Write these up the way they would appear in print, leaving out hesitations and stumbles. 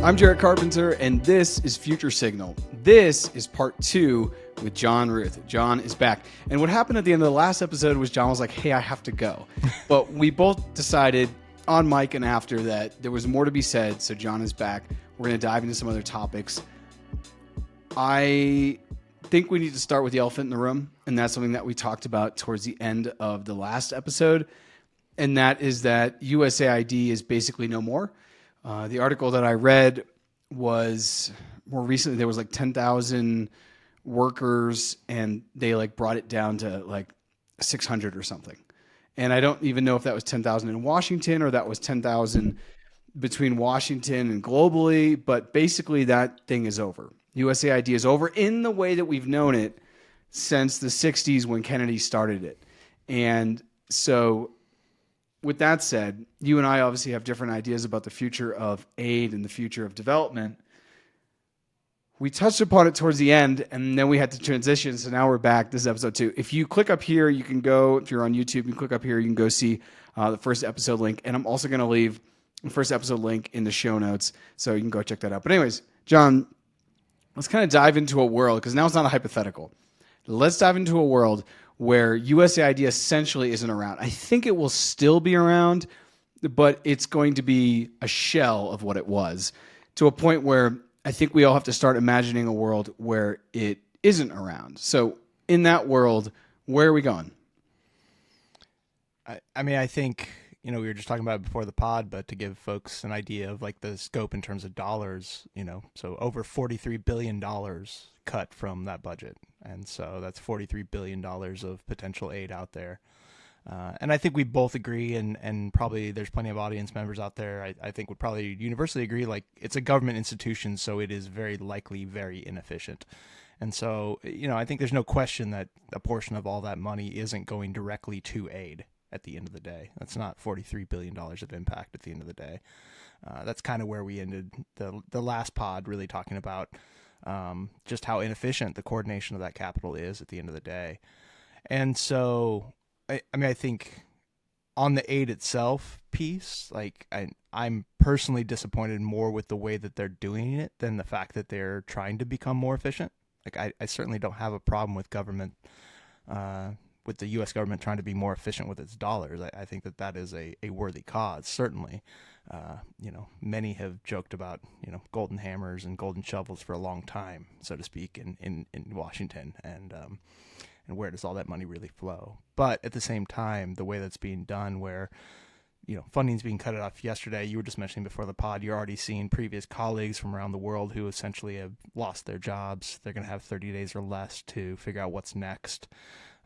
I'm Jared Carpenter, and this is Future Signal. This is part 2 with Jon Ruth. Jon is back. And what happened at the end of the last episode was Jon was like, hey, I have to go. But we both decided on mic and after that there was more to be said, so Jon is back. We're going to dive into some other topics. I think we need to start with the elephant in the room, and that's something that we talked about towards the end of the last episode, and that is that USAID is basically no more. The article that I read was more recently, there was like 10,000 workers and they like brought it down to like 600 or something. And I don't even know if that was 10,000 in Washington or that was 10,000 between Washington and globally, but basically that thing is over. USAID is over in the way that we've known it since the 60s when Kennedy started it. And so with that said, you and I obviously have different ideas about the future of aid and the future of development. We touched upon it towards the end, and then we had to transition, so now we're back. This is episode 2. If you click up here, you can go, if you're on YouTube, you click up here, you can go see the first episode link, and I'm also going to leave the first episode link in the show notes, so you can go check that out. But anyways, Jon, let's kind of dive into a world, because now it's not a hypothetical. Let's dive into a world where USAID essentially isn't around. I think it will still be around, but it's going to be a shell of what it was, to a point where I think we all have to start imagining a world where it isn't around. So in that world, where are we going? I mean, I think, we were just talking about it before the pod, but to give folks an idea of like the scope in terms of dollars, so over $43 billion cut from that budget. And so that's $43 billion of potential aid out there. And I think we both agree, and probably there's plenty of audience members out there, I think would probably universally agree, like it's a government institution, so it is very likely very inefficient. And so, I think there's no question that a portion of all that money isn't going directly to aid at the end of the day. That's not $43 billion of impact at the end of the day. That's kind of where we ended the last pod, really talking about just how inefficient the coordination of that capital is at the end of the day. And so, I think on the aid itself piece, like I'm personally disappointed more with the way that they're doing it than the fact that they're trying to become more efficient. Like I certainly don't have a problem with government, with the U.S. government trying to be more efficient with its dollars. I think that is a worthy cause, certainly. Many have joked about, golden hammers and golden shovels for a long time, so to speak, in Washington, and where does all that money really flow? But at the same time, the way that's being done, where funding's being cut off yesterday, you were just mentioning before the pod, you're already seeing previous colleagues from around the world who essentially have lost their jobs. They're going to have 30 days or less to figure out what's next.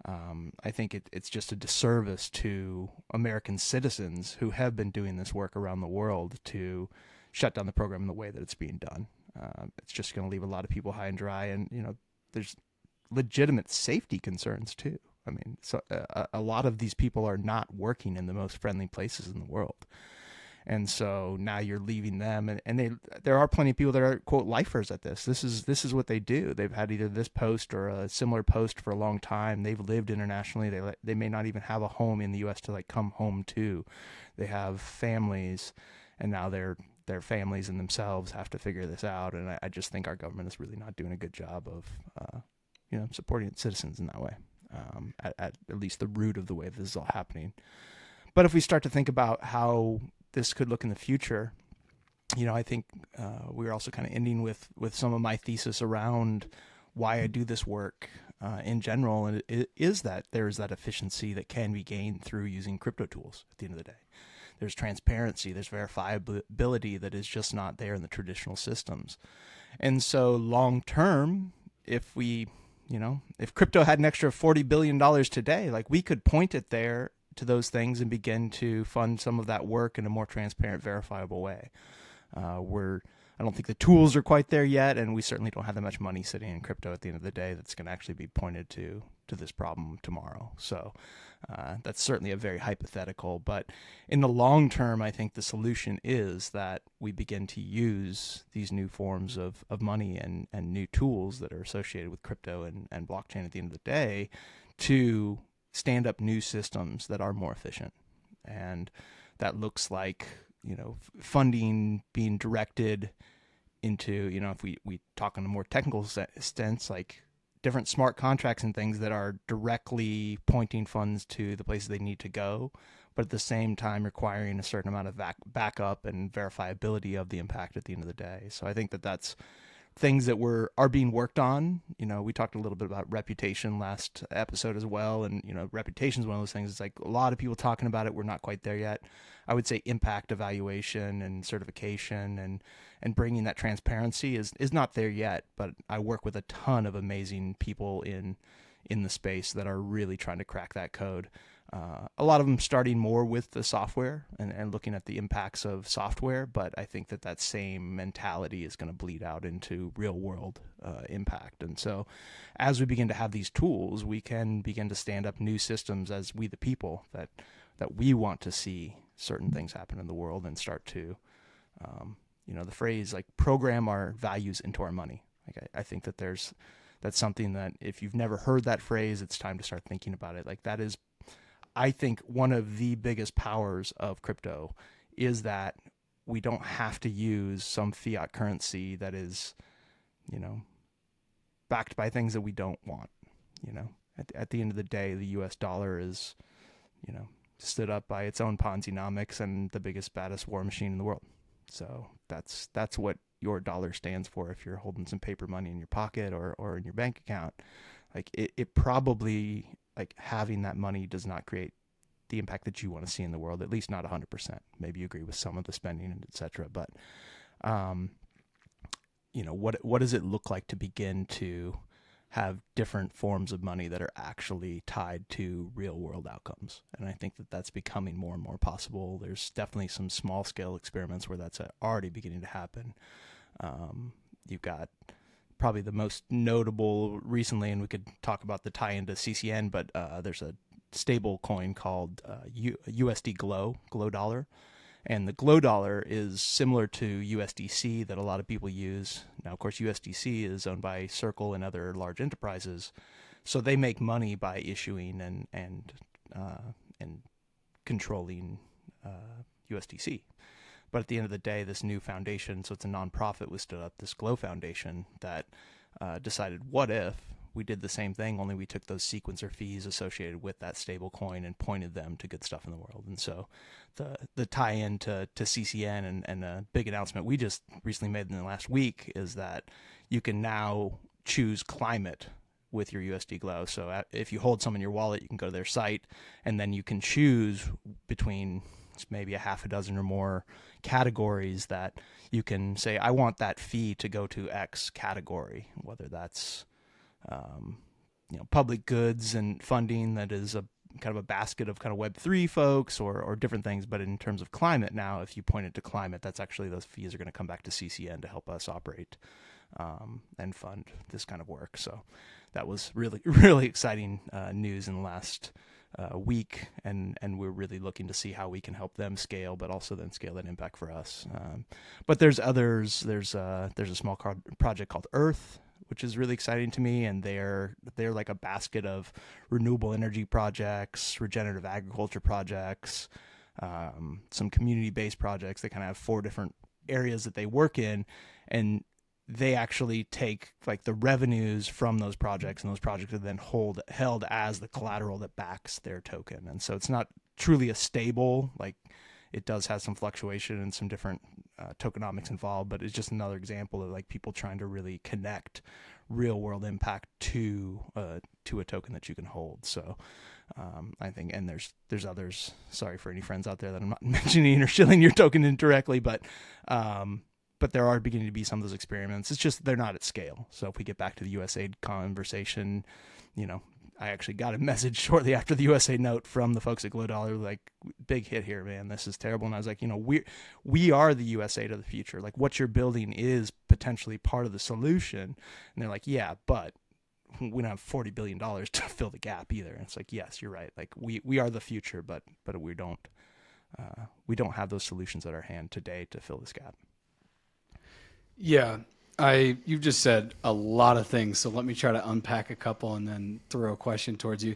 I think it's just a disservice to American citizens who have been doing this work around the world to shut down the program in the way that it's being done. It's just going to leave a lot of people high and dry, and there's legitimate safety concerns too. I mean, so a lot of these people are not working in the most friendly places in the world, and so now you're leaving them, and there are plenty of people that are, quote, lifers at this. This is what they do. They've had either this post or a similar post for a long time. They've lived internationally. They may not even have a home in the U.S. to like come home to. They have families, and now their families and themselves have to figure this out. And I just think our government is really not doing a good job of supporting its citizens in that way, at least the root of the way this is all happening. But if we start to think about how this could look in the future, I think we're also kind of ending with some of my thesis around why I do this work in general, and it is that there is that efficiency that can be gained through using crypto tools at the end of the day. There's transparency, there's verifiability that is just not there in the traditional systems. And so long term, if crypto had an extra $40 billion today, like we could point it there to those things and begin to fund some of that work in a more transparent, verifiable way. I don't think the tools are quite there yet, and we certainly don't have that much money sitting in crypto at the end of the day that's going to actually be pointed to this problem tomorrow. So that's certainly a very hypothetical, but in the long term, I think the solution is that we begin to use these new forms of money and new tools that are associated with crypto and blockchain at the end of the day to stand up new systems that are more efficient. And that looks like, funding being directed into, if we talk on a more technical sense, like different smart contracts and things that are directly pointing funds to the places they need to go, but at the same time requiring a certain amount of backup and verifiability of the impact at the end of the day. So I think that that's things that are being worked on. We talked a little bit about reputation last episode as well, and reputation is one of those things. It's like a lot of people talking about it. We're not quite there yet. I would say impact evaluation and certification and bringing that transparency is not there yet. But I work with a ton of amazing people in the space that are really trying to crack that code. A lot of them starting more with the software and looking at the impacts of software, but I think that same mentality is going to bleed out into real world impact. And so as we begin to have these tools, we can begin to stand up new systems as we the people that we want to see certain things happen in the world and start to, the phrase like program our values into our money. Like I think that's something that if you've never heard that phrase, it's time to start thinking about it. Like that is, I think, one of the biggest powers of crypto is that we don't have to use some fiat currency that is, backed by things that we don't want. At the end of the day, the US dollar is, stood up by its own Ponzi-nomics and the biggest, baddest war machine in the world. So that's what your dollar stands for. If you're holding some paper money in your pocket or in your bank account, like it probably, like, having that money does not create the impact that you want to see in the world, at least not 100%. Maybe you agree with some of the spending and et cetera. But, what does it look like to begin to have different forms of money that are actually tied to real world outcomes? And I think that that's becoming more and more possible. There's definitely some small scale experiments where that's already beginning to happen. You've got probably the most notable recently, and we could talk about the tie into CCN, but there's a stable coin called USD Glow dollar. And the Glow dollar is similar to USDC that a lot of people use. Now, of course, USDC is owned by Circle and other large enterprises, so they make money by issuing and controlling USDC. But at the end of the day, this new foundation, so it's a nonprofit, was stood up, this Glow Foundation, that decided, what if we did the same thing, only we took those sequencer fees associated with that stable coin and pointed them to good stuff in the world. And so the tie-in to CCN and a big announcement we just recently made in the last week is that you can now choose climate with your USD Glow. So if you hold some in your wallet, you can go to their site, and then you can choose between maybe a half a dozen or more categories that you can say, I want that fee to go to X category, whether that's public goods and funding that is a kind of a basket of kind of Web3 folks or different things. But in terms of climate now, if you point it to climate, that's actually, those fees are going to come back to CCN to help us operate and fund this kind of work. So that was really, really exciting news in the last week, and we're really looking to see how we can help them scale, but also then scale that impact for us. But there's others. There's a small project called Earth, which is really exciting to me, and they're like a basket of renewable energy projects, regenerative agriculture projects, some community-based projects. They kind of have 4 different areas that they work in, and they actually take like the revenues from those projects, and those projects are then held as the collateral that backs their token. And so it's not truly a stable, like, it does have some fluctuation and some different tokenomics involved, but it's just another example of like people trying to really connect real world impact to a token that you can hold. So I think, and there's others. Sorry for any friends out there that I'm not mentioning or shilling your token in directly, but there are beginning to be some of those experiments. It's just they're not at scale. So if we get back to the USAID conversation, I actually got a message shortly after the USAID note from the folks at Glow Dollar, like, big hit here, man. This is terrible. And I was like, we are the USAID of the future. Like, what you're building is potentially part of the solution. And they're like, yeah, but we don't have $40 billion to fill the gap either. And it's like, yes, you're right. Like, we are the future, but we don't have those solutions at our hand today to fill this gap. Yeah, you've just said a lot of things, so let me try to unpack a couple and then throw a question towards you.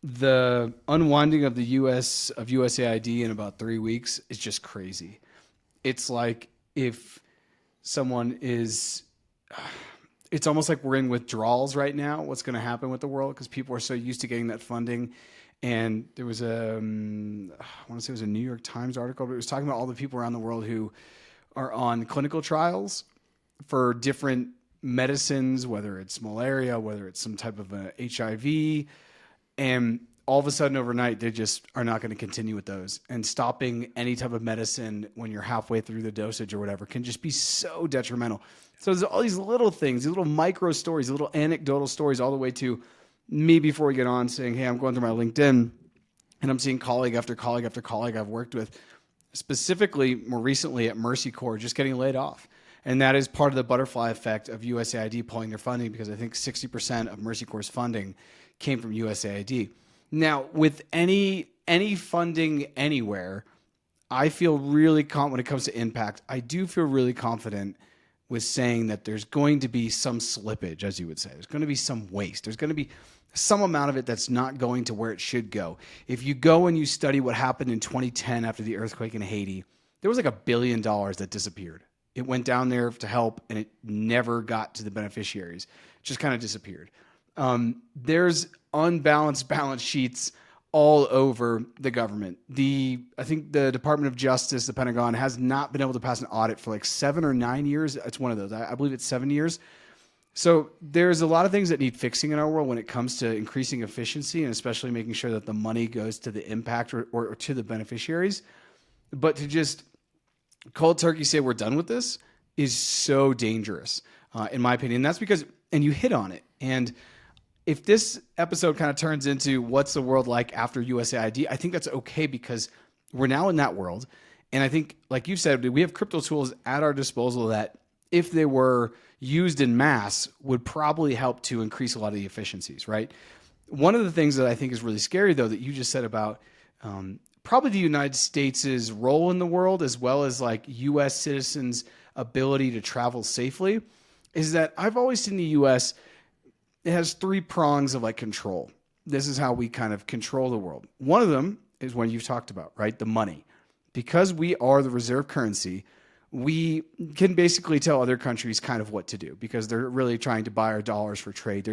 The unwinding of the USAID in about 3 weeks is just crazy. It's like if someone is, it's almost like we're in withdrawals right now. What's going to happen with the world? Because people are so used to getting that funding. And there was I want to say it was a New York Times article, but it was talking about all the people around the world who are on clinical trials for different medicines, whether it's malaria, whether it's some type of HIV, and all of a sudden overnight, they just are not going to continue with those. And stopping any type of medicine when you're halfway through the dosage or whatever can just be so detrimental. So there's all these little things, these little micro stories, little anecdotal stories, all the way to me before we get on saying, hey, I'm going through my LinkedIn and I'm seeing colleague after colleague after colleague I've worked with, specifically more recently at Mercy Corps, just getting laid off. And that is part of the butterfly effect of USAID pulling their funding, because I think 60% of Mercy Corps' funding came from USAID. Now, with any funding anywhere, I feel really confident when it comes to impact. I do feel really confident with saying that there's going to be some slippage, as you would say. There's going to be some waste. There's going to be some amount of it that's not going to where it should go. If you go and you study what happened in 2010 after the earthquake in Haiti, there was like $1 billion that disappeared. It went down there to help, and it never got to the beneficiaries. It just kind of disappeared. There's unbalanced balance sheets all over the government. I think the Department of Justice, the Pentagon, has not been able to pass an audit for like 7 or 9 years. It's one of those. I believe it's 7 years. So there's a lot of things that need fixing in our world when it comes to increasing efficiency, and especially making sure that the money goes to the impact or to the beneficiaries. But to just cold turkey say we're done with this is so dangerous, in my opinion. That's because, and you hit on it, and if this episode kind of turns into what's the world like after USAID, I think that's okay, because we're now in that world. And I think, like you said, we have crypto tools at our disposal that, if they were used in mass, would probably help to increase a lot of the efficiencies, right? One of the things that I think is really scary, though, that you just said about probably the United States' role in the world, as well as like U.S. citizens' ability to travel safely, is that I've always seen the U.S., it has 3 prongs of like control. This is how we kind of control the world. One of them is one you've talked about, right? The money. Because we are the reserve currency, we can basically tell other countries kind of what to do, because they're really trying to buy our dollars for trade.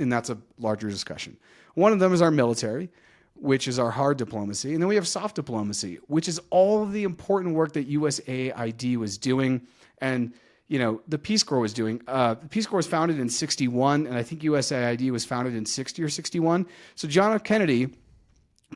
And that's a larger discussion. One of them is our military, which is our hard diplomacy. And then we have soft diplomacy, which is all of the important work that USAID was doing, and the Peace Corps was doing. The Peace Corps was founded in 61, and I think USAID was founded in 60 or 61. So John F. Kennedy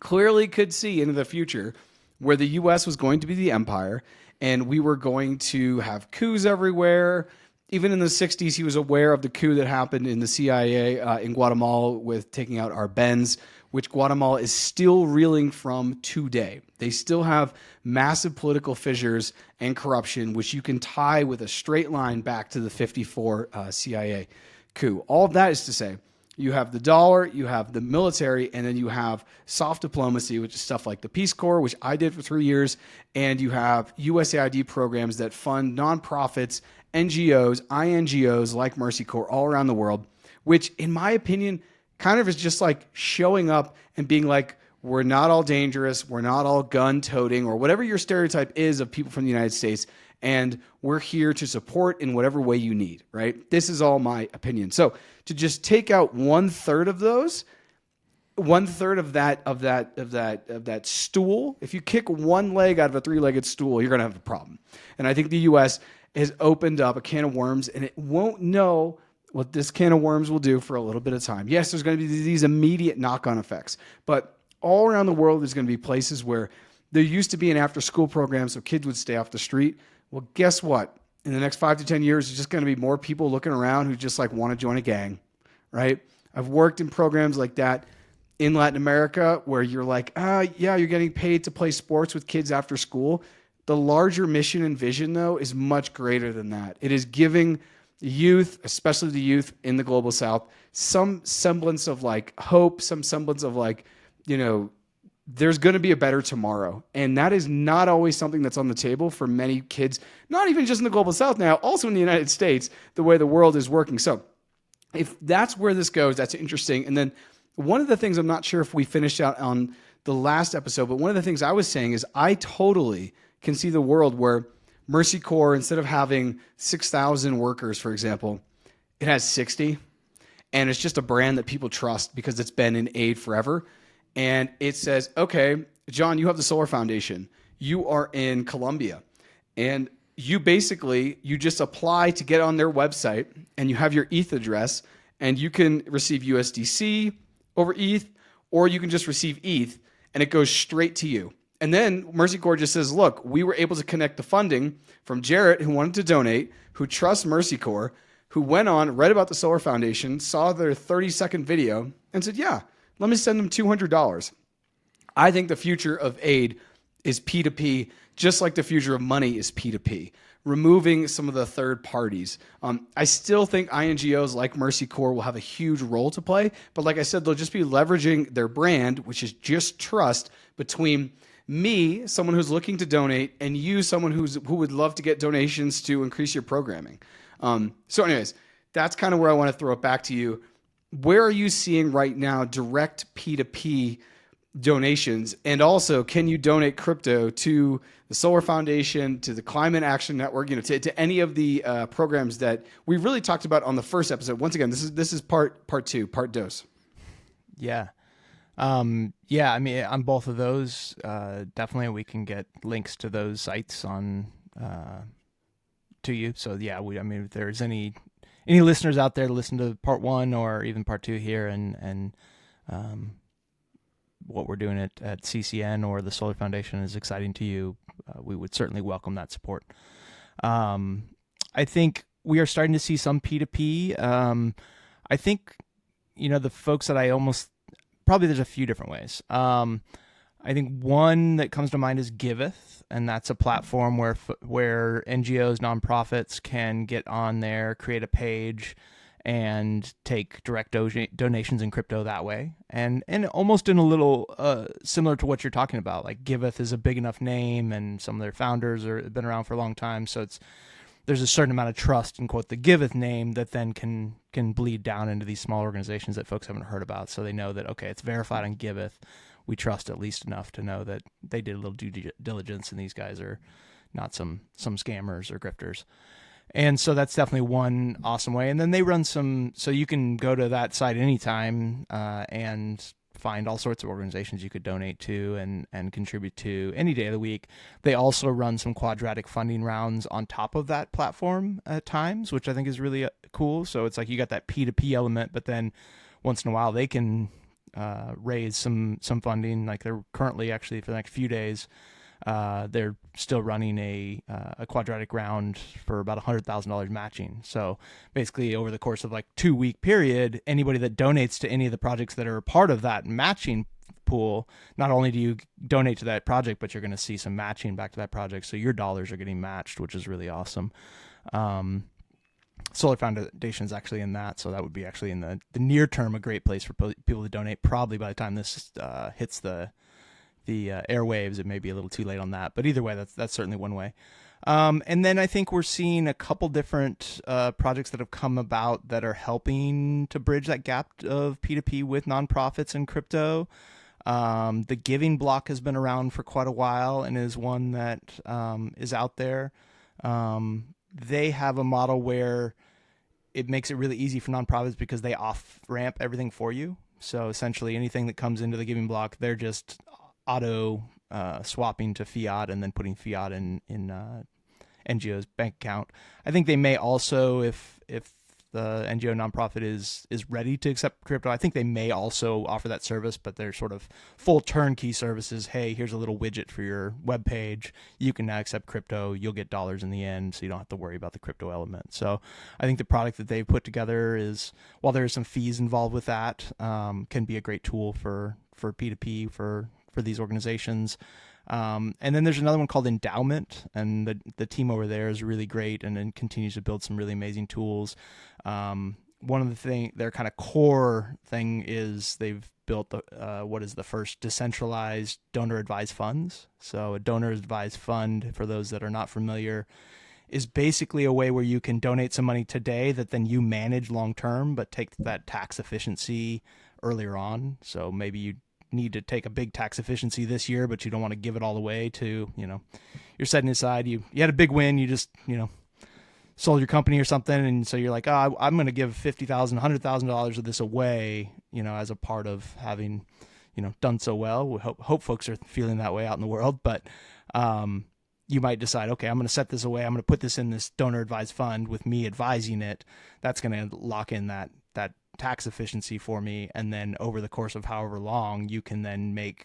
clearly could see into the future where the U.S. was going to be the empire, and we were going to have coups everywhere. Even in the 60s, he was aware of the coup that happened in the CIA in Guatemala with taking out our Benz, which Guatemala is still reeling from today. They still have massive political fissures and corruption, which you can tie with a straight line back to the 54 CIA coup. All of that is to say, you have the dollar, you have the military, and then you have soft diplomacy, which is stuff like the Peace Corps, which I did for 3 years, and you have USAID programs that fund nonprofits, NGOs, INGOs like Mercy Corps all around the world, which in my opinion kind of is just like showing up and being like, we're not all dangerous, we're not all gun-toting, or whatever your stereotype is of people from the United States, and we're here to support in whatever way you need, right? This is all my opinion. So to just take out 1/3 of those, 1/3 of that stool, if you kick one leg out of a 3-legged stool, you're going to have a problem. And I think the U.S. has opened up a can of worms, and it won't know what this can of worms will do for a little bit of time. Yes, there's going to be these immediate knock-on effects, but all around the world, there's going to be places where there used to be an after-school program so kids would stay off the street. Well, guess what? In the next 5 to 10 years, there's just going to be more people looking around who just like want to join a gang, right? I've worked in programs like that in Latin America where you're like, yeah, you're getting paid to play sports with kids after school. The larger mission and vision, though, is much greater than that. It is giving youth, especially the youth in the global south, some semblance of like hope, some semblance of like, there's going to be a better tomorrow. And that is not always something that's on the table for many kids, not even just in the global south now, also in the United States, the way the world is working. So if that's where this goes, that's interesting. And then one of the things, I'm not sure if we finished out on the last episode, but one of the things I was saying is I totally can see the world where Mercy Corps, instead of having 6,000 workers, for example, it has 60. And it's just a brand that people trust because it's been in aid forever. And it says, okay, John, you have the Solar Foundation. You are in Colombia. And you just apply to get on their website, and you have your ETH address, and you can receive USDC over ETH, or you can just receive ETH, and it goes straight to you. And then Mercy Corps just says, look, we were able to connect the funding from Jarrett, who wanted to donate, who trusts Mercy Corps, who went on, read about the Solar Foundation, saw their 30-second video, and said, yeah, let me send them $200. I think the future of aid is P2P, just like the future of money is P2P, removing some of the third parties. I still think INGOs like Mercy Corps will have a huge role to play, but like I said, they'll just be leveraging their brand, which is just trust between me, someone who's looking to donate, and you, someone who would love to get donations to increase your programming. So anyways, that's kind of where I want to throw it back to you. Where are you seeing right now direct P2P donations? And also, can you donate crypto to the Solar Foundation, to the Climate Action Network, to any of the programs that we really talked about on the first episode? Once again, this is part two, part dos. Yeah. I mean, on both of those, definitely we can get links to those sites on to you. So yeah, I mean, if there's any listeners out there to listen to part one or even part two here, and what we're doing at CCN or the Solar Foundation is exciting to you, we would certainly welcome that support. I think we are starting to see some P2P. I think, the folks that probably there's a few different ways. I think one that comes to mind is Giveth, and that's a platform where NGOs, nonprofits can get on there, create a page, and take direct donations in crypto that way. And almost in a little similar to what you're talking about, like Giveth is a big enough name, and some of their founders have been around for a long time, so there's a certain amount of trust in, quote, the Giveth name that then can bleed down into these small organizations that folks haven't heard about. So they know that, okay, it's verified on Giveth. We trust at least enough to know that they did a little due diligence and these guys are not some scammers or grifters. And so that's definitely one awesome way. And then they run so you can go to that site anytime and find all sorts of organizations you could donate to and contribute to any day of the week. They also run some quadratic funding rounds on top of that platform at times, which I think is really cool. So it's like you got that P2P element, but then once in a while they can raise some funding. Like they're currently, actually, for the next few days, they're still running a quadratic round for about $100,000 matching. So basically, over the course of like 2-week period, anybody that donates to any of the projects that are a part of that matching pool, not only do you donate to that project, but you're going to see some matching back to that project. So your dollars are getting matched, which is really awesome. Solar Foundation is actually in that, so that would be actually in the near term a great place for people to donate. Probably by the time this hits the airwaves, it may be a little too late on that. But either way, that's certainly one way. And then I think we're seeing a couple different projects that have come about that are helping to bridge that gap of P2P with nonprofits and crypto. The Giving Block has been around for quite a while and is one that is out there. They have a model where it makes it really easy for nonprofits because they off-ramp everything for you. So essentially anything that comes into the Giving Block, they're just auto swapping to fiat and then putting fiat in NGO's bank account. I think they may also, if the NGO nonprofit is ready to accept crypto, I think they may also offer that service, but they're sort of full turnkey services. Hey, here's a little widget for your web page. You can now accept crypto. You'll get dollars in the end, so you don't have to worry about the crypto element. So I think the product that they've put together is, while there are some fees involved with that, can be a great tool for P2P for these organizations. And then there's another one called Endowment, and the team over there is really great and then continues to build some really amazing tools. One of the their kind of core thing is they've built what is the first decentralized donor advised funds. So a donor advised fund, for those that are not familiar, is basically a way where you can donate some money today that then you manage long term, but take that tax efficiency earlier on. So maybe you need to take a big tax efficiency this year, but you don't want to give it all away to, you're setting aside, you had a big win, you just, sold your company or something. And so you're like, oh, I'm going to give $50,000, $100,000 of this away, as a part of having, done so well. We hope folks are feeling that way out in the world, but, you might decide, okay, I'm going to set this away. I'm going to put this in this donor advised fund with me advising it. That's going to lock in that tax efficiency for me. And then over the course of however long, you can then make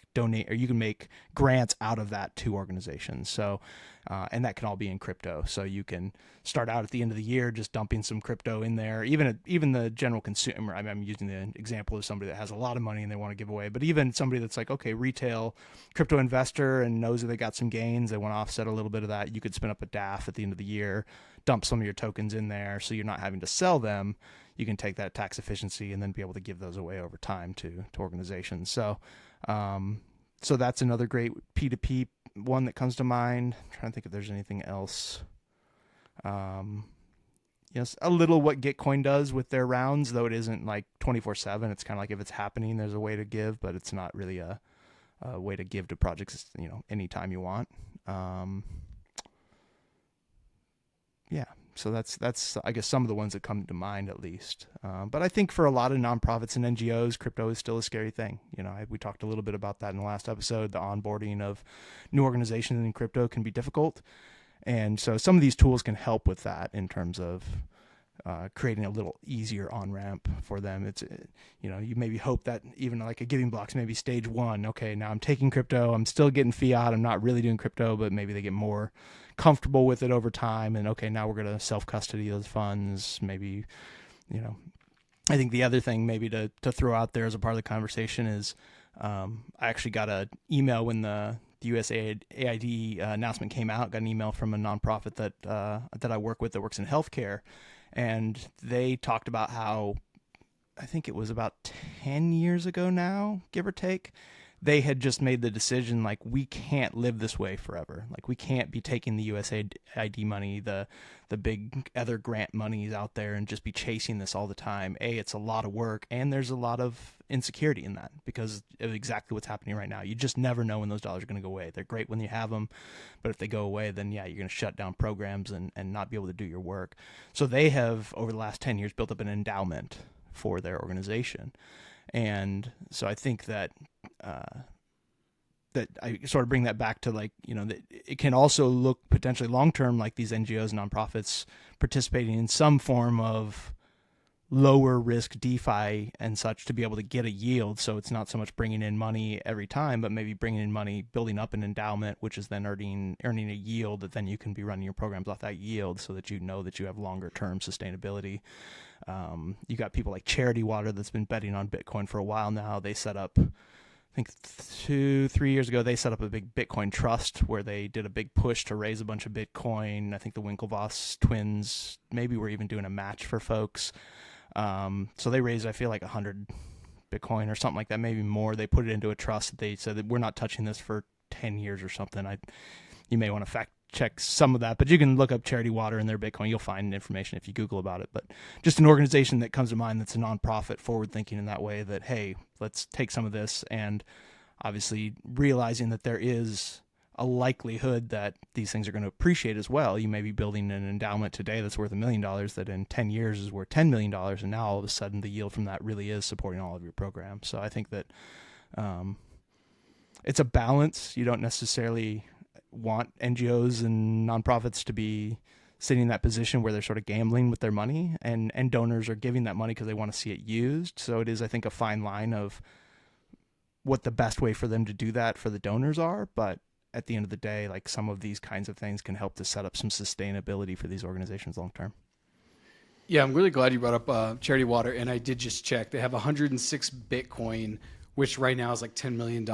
grants out of that to organizations. So, and that can all be in crypto. So you can start out at the end of the year just dumping some crypto in there. Even the general consumer. I'm using the example of somebody that has a lot of money and they want to give away. But even somebody that's like, okay, retail crypto investor and knows that they got some gains, they want to offset a little bit of that. You could spin up a DAF at the end of the year, dump some of your tokens in there, so you're not having to sell them. You can take that tax efficiency and then be able to give those away over time to organizations. So, so that's another great P2P one that comes to mind. I'm trying to think if there's anything else. Yes, a little what Gitcoin does with their rounds, though it isn't like 24/7. It's kind of like if it's happening, there's a way to give, but it's not really a way to give to projects, anytime you want. Yeah. So that's I guess some of the ones that come to mind at least. But I think for a lot of nonprofits and NGOs, crypto is still a scary thing. We talked a little bit about that in the last episode. The onboarding of new organizations in crypto can be difficult. And so some of these tools can help with that in terms of creating a little easier on-ramp for them. It's, you maybe hope that even like a Giving Block's maybe stage one. Okay, now I'm taking crypto. I'm still getting fiat. I'm not really doing crypto, but maybe they get more comfortable with it over time. And okay, now we're going to self-custody those funds. Maybe, I think the other thing maybe to throw out there as a part of the conversation is I actually got an email when the USAID announcement came out. Got an email from a nonprofit that I work with that works in healthcare. And they talked about how, I think it was about 10 years ago now, give or take, they had just made the decision, like, we can't live this way forever. Like, we can't be taking the USAID money, the big other grant monies out there and just be chasing this all the time. It's a lot of work, and there's a lot of insecurity in that because of exactly what's happening right now. You just never know when those dollars are going to go away. They're great when you have them, but if they go away, then yeah, you're going to shut down programs and not be able to do your work. So they have, over the last 10 years, built up an endowment for their organization. And so I think that that I sort of bring that back to, like, that it can also look potentially long-term like these NGOs, nonprofits participating in some form of lower risk DeFi and such to be able to get a yield. So it's not so much bringing in money every time, but maybe bringing in money, building up an endowment, which is then earning a yield that then you can be running your programs off that yield so that you know that you have longer term sustainability. You got people like Charity Water that's been betting on Bitcoin for a while now. They set up, I think 2-3 years ago, they set up a big Bitcoin trust where they did a big push to raise a bunch of Bitcoin. I think the Winklevoss twins maybe were even doing a match for folks. So they raised, I feel like 100 Bitcoin or something like that, maybe more. They put it into a trust. They said that we're not touching this for 10 years or something. You may want to fact check some of that, but you can look up Charity Water and their Bitcoin. You'll find information if you Google about it. But just an organization that comes to mind that's a nonprofit, forward thinking in that way, that, hey, let's take some of this, and obviously realizing that there is a likelihood that these things are going to appreciate as well. You may be building an endowment today that's worth $1 million that in 10 years is worth $10 million. And now all of a sudden the yield from that really is supporting all of your programs. So I think that it's a balance. You don't necessarily want NGOs and nonprofits to be sitting in that position where they're sort of gambling with their money, and donors are giving that money because they want to see it used. So it is, I think, a fine line of what the best way for them to do that for the donors are. But at the end of the day, like, some of these kinds of things can help to set up some sustainability for these organizations long term. Yeah, I'm really glad you brought up Charity Water, and I did just check. They have 106 Bitcoin, which right now is like $10 million.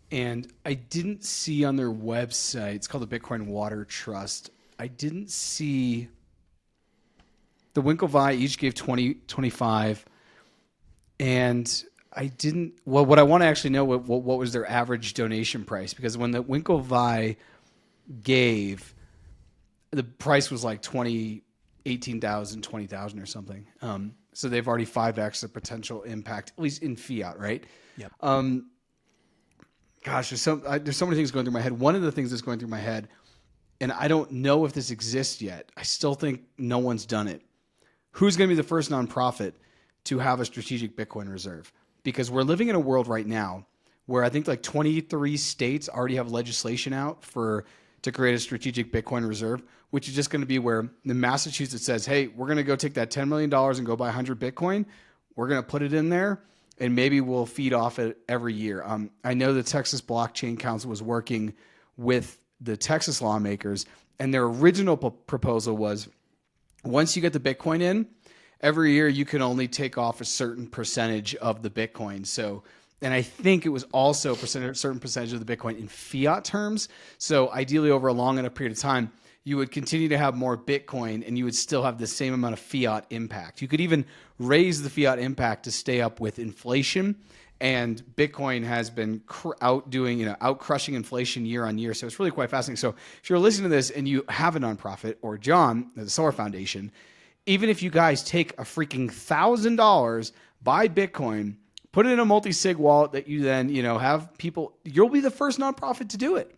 And I didn't see on their website, it's called the Bitcoin Water Trust. I didn't see the Winklevi each gave 20, 25. And I didn't, well, what I want to actually know, what was their average donation price? Because when the Winklevi gave, the price was like 18,000, 20,000 or something. So they've already 5x the potential impact, at least in fiat, right? Yep. Gosh, there's so many things going through my head. One of the things that's going through my head, and I don't know if this exists yet. I still think no one's done it. Who's going to be the first nonprofit to have a strategic Bitcoin reserve? Because we're living in a world right now where I think like 23 states already have legislation out to create a strategic Bitcoin reserve, which is just going to be where the Massachusetts says, hey, we're going to go take that $10 million and go buy 100 Bitcoin. We're going to put it in there and maybe we'll feed off it every year. I know the Texas Blockchain Council was working with the Texas lawmakers, and their original proposal was once you get the Bitcoin in, every year you can only take off a certain percentage of the Bitcoin. So, and I think it was also a certain percentage of the Bitcoin in fiat terms. So ideally over a long enough period of time, you would continue to have more Bitcoin and you would still have the same amount of fiat impact. You could even raise the fiat impact to stay up with inflation. And Bitcoin has been out crushing inflation year on year. So it's really quite fascinating. So if you're listening to this and you have a nonprofit, or John, the Solar Foundation, even if you guys take a freaking $1,000, buy Bitcoin, put it in a multi-sig wallet that you then, have people, you'll be the first nonprofit to do it.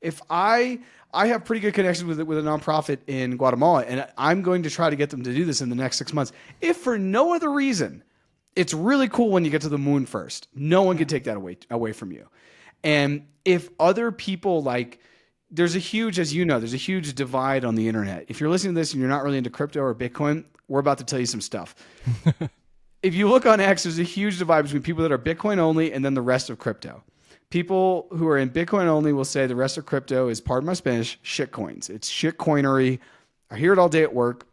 If I have pretty good connections with a nonprofit in Guatemala, and I'm going to try to get them to do this in the next 6 months. If for no other reason, it's really cool when you get to the moon first. No one can take that away from you. And if other people there's a huge divide on the internet. If you're listening to this and you're not really into crypto or Bitcoin, we're about to tell you some stuff. If you look on X, there's a huge divide between people that are Bitcoin only and then the rest of crypto. People who are in Bitcoin only will say the rest of crypto is, pardon my Spanish, shit coins. It's shit coinery. I hear it all day at work.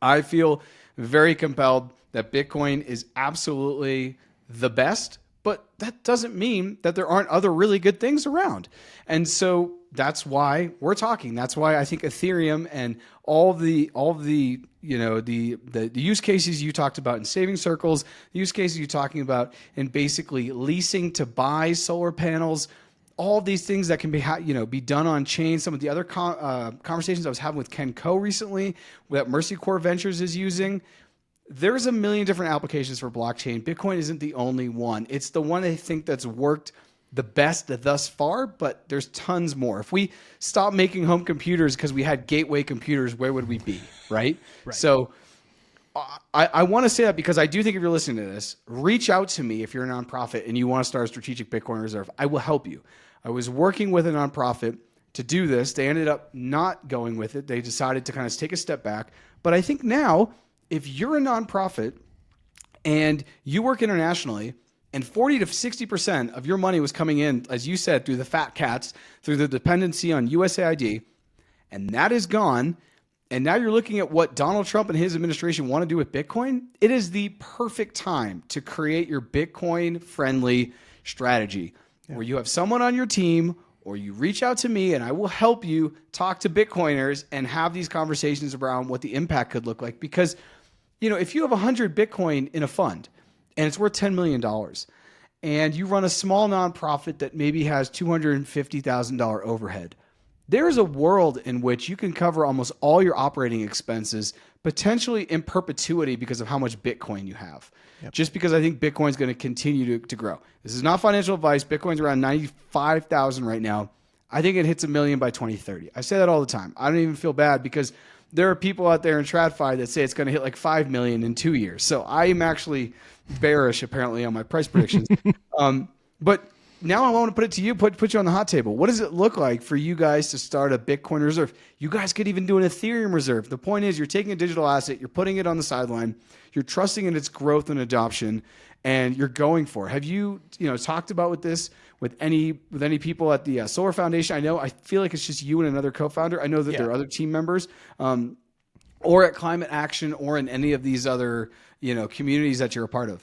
I feel very compelled that Bitcoin is absolutely the best, but that doesn't mean that there aren't other really good things around. And so that's why we're talking. That's why I think Ethereum and all the use cases you talked about in saving circles, the use cases you're talking about in basically leasing to buy solar panels, all these things that can be done on chain. Some of the other conversations I was having with Ken Ko recently that Mercy Core Ventures is using. There's a million different applications for blockchain. Bitcoin isn't the only one. It's the one I think that's worked the best thus far, but there's tons more. If we stopped making home computers because we had gateway computers, where would we be, right? So I want to say that because I do think if you're listening to this, reach out to me if you're a nonprofit and you want to start a strategic Bitcoin reserve. I will help you. I was working with a nonprofit to do this. They ended up not going with it. They decided to kind of take a step back. But I think now, if you're a nonprofit and you work internationally and 40 to 60% of your money was coming in, as you said, through the fat cats, through the dependency on USAID, and that is gone, and now you're looking at what Donald Trump and his administration want to do with Bitcoin, it is the perfect time to create your Bitcoin-friendly strategy where you have someone on your team or you reach out to me and I will help you talk to Bitcoiners and have these conversations around what the impact could look like. Because if you have 100 Bitcoin in a fund and it's worth $10 million and you run a small nonprofit that maybe has $250,000 overhead, there is a world in which you can cover almost all your operating expenses, potentially in perpetuity because of how much Bitcoin you have. Yep. Just because I think Bitcoin is going to continue to grow. This is not financial advice. Bitcoin's around 95,000 right now. I think it hits 1 million by 2030. I say that all the time. I don't even feel bad because there are people out there in TradFi that say it's going to hit like 5 million in 2 years. So I am actually bearish apparently on my price predictions. But now I want to put it to you, put you on the hot table. What does it look like for you guys to start a Bitcoin reserve? You guys could even do an Ethereum reserve. The point is you're taking a digital asset, you're putting it on the sideline, you're trusting in its growth and adoption, and you're going for it. Have you talked about with any people at the Solar Foundation? I feel like it's just you and another co-founder. I know that there are other team members, or at Climate Action, or in any of these other communities that you're a part of.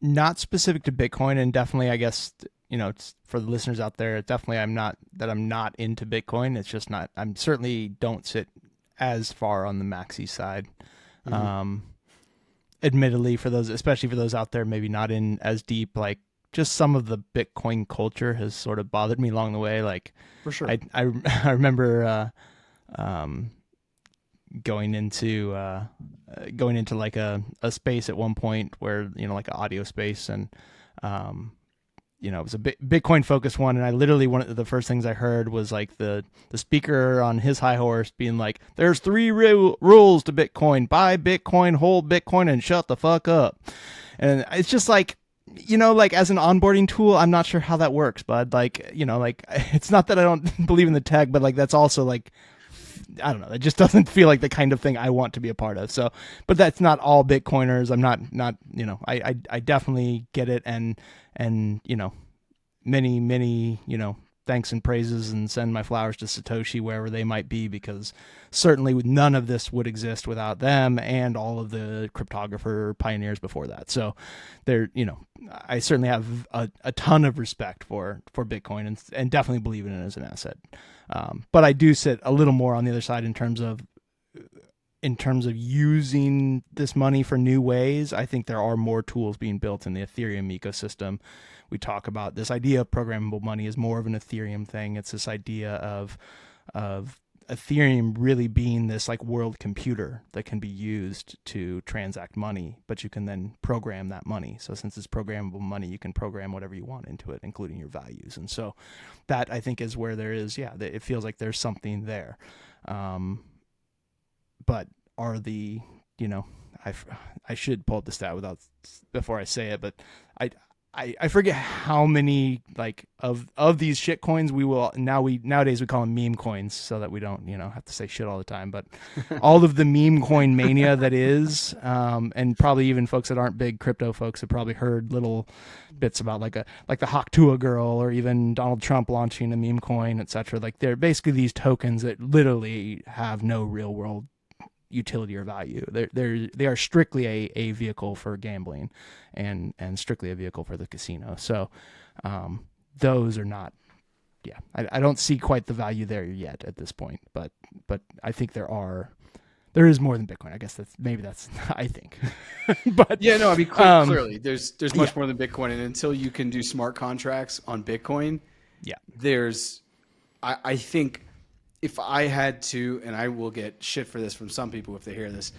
Not specific to Bitcoin, and definitely, I guess, it's for the listeners out there, definitely I'm not into Bitcoin. It's just not, I'm certainly don't sit as far on the maxi side. Mm-hmm. Admittedly, especially for those out there, maybe not in as deep, like just some of the Bitcoin culture has sort of bothered me along the way. Like for sure. I remember, going into like a space at one point where like an audio space, and you know, it was a Bitcoin focused one. And I literally, one of the first things I heard was like the speaker on his high horse being like, there's 3 rules to Bitcoin: buy Bitcoin, hold Bitcoin, and shut the fuck up. And it's just like, you know, like as an onboarding tool, I'm not sure how that works, but like, you know, like it's not that I don't believe in the tech, but like that's also like, I don't know, it just doesn't feel like the kind of thing I want to be a part of. So, but that's not all Bitcoiners. I'm not, you know, I definitely get it. And, you know, many, you know, thanks and praises, and send my flowers to Satoshi wherever they might be, because certainly none of this would exist without them and all of the cryptographer pioneers before that. So there, you know, I certainly have a ton of respect for Bitcoin, and definitely believe in it as an asset. But I do sit a little more on the other side in terms of using this money for new ways. I think there are more tools being built in the Ethereum ecosystem. We talk about this idea of programmable money is more of an Ethereum thing. It's this idea of Ethereum really being this like world computer that can be used to transact money, but you can then program that money. So since it's programmable money, you can program whatever you want into it, including your values. And so that, I think, is where there is, it feels like there's something there. But are the, you know, I should pull up the stat before I say it, but I forget how many like of these shit coins nowadays we call them meme coins, so that we don't, you know, have to say shit all the time. But all of the meme coin mania that is, and probably even folks that aren't big crypto folks have probably heard little bits about like the Haktua girl, or even Donald Trump launching a meme coin, etc. Like they're basically these tokens that literally have no real world utility or value. They are strictly a vehicle for gambling, and strictly a vehicle for the casino. So those are not, I don't see quite the value there yet at this point, but I think there is more than Bitcoin. I guess that's I think. But yeah, no, I mean clearly there's much more than Bitcoin, and until you can do smart contracts on Bitcoin, I think if I had to, and I will get shit for this from some people if they hear this,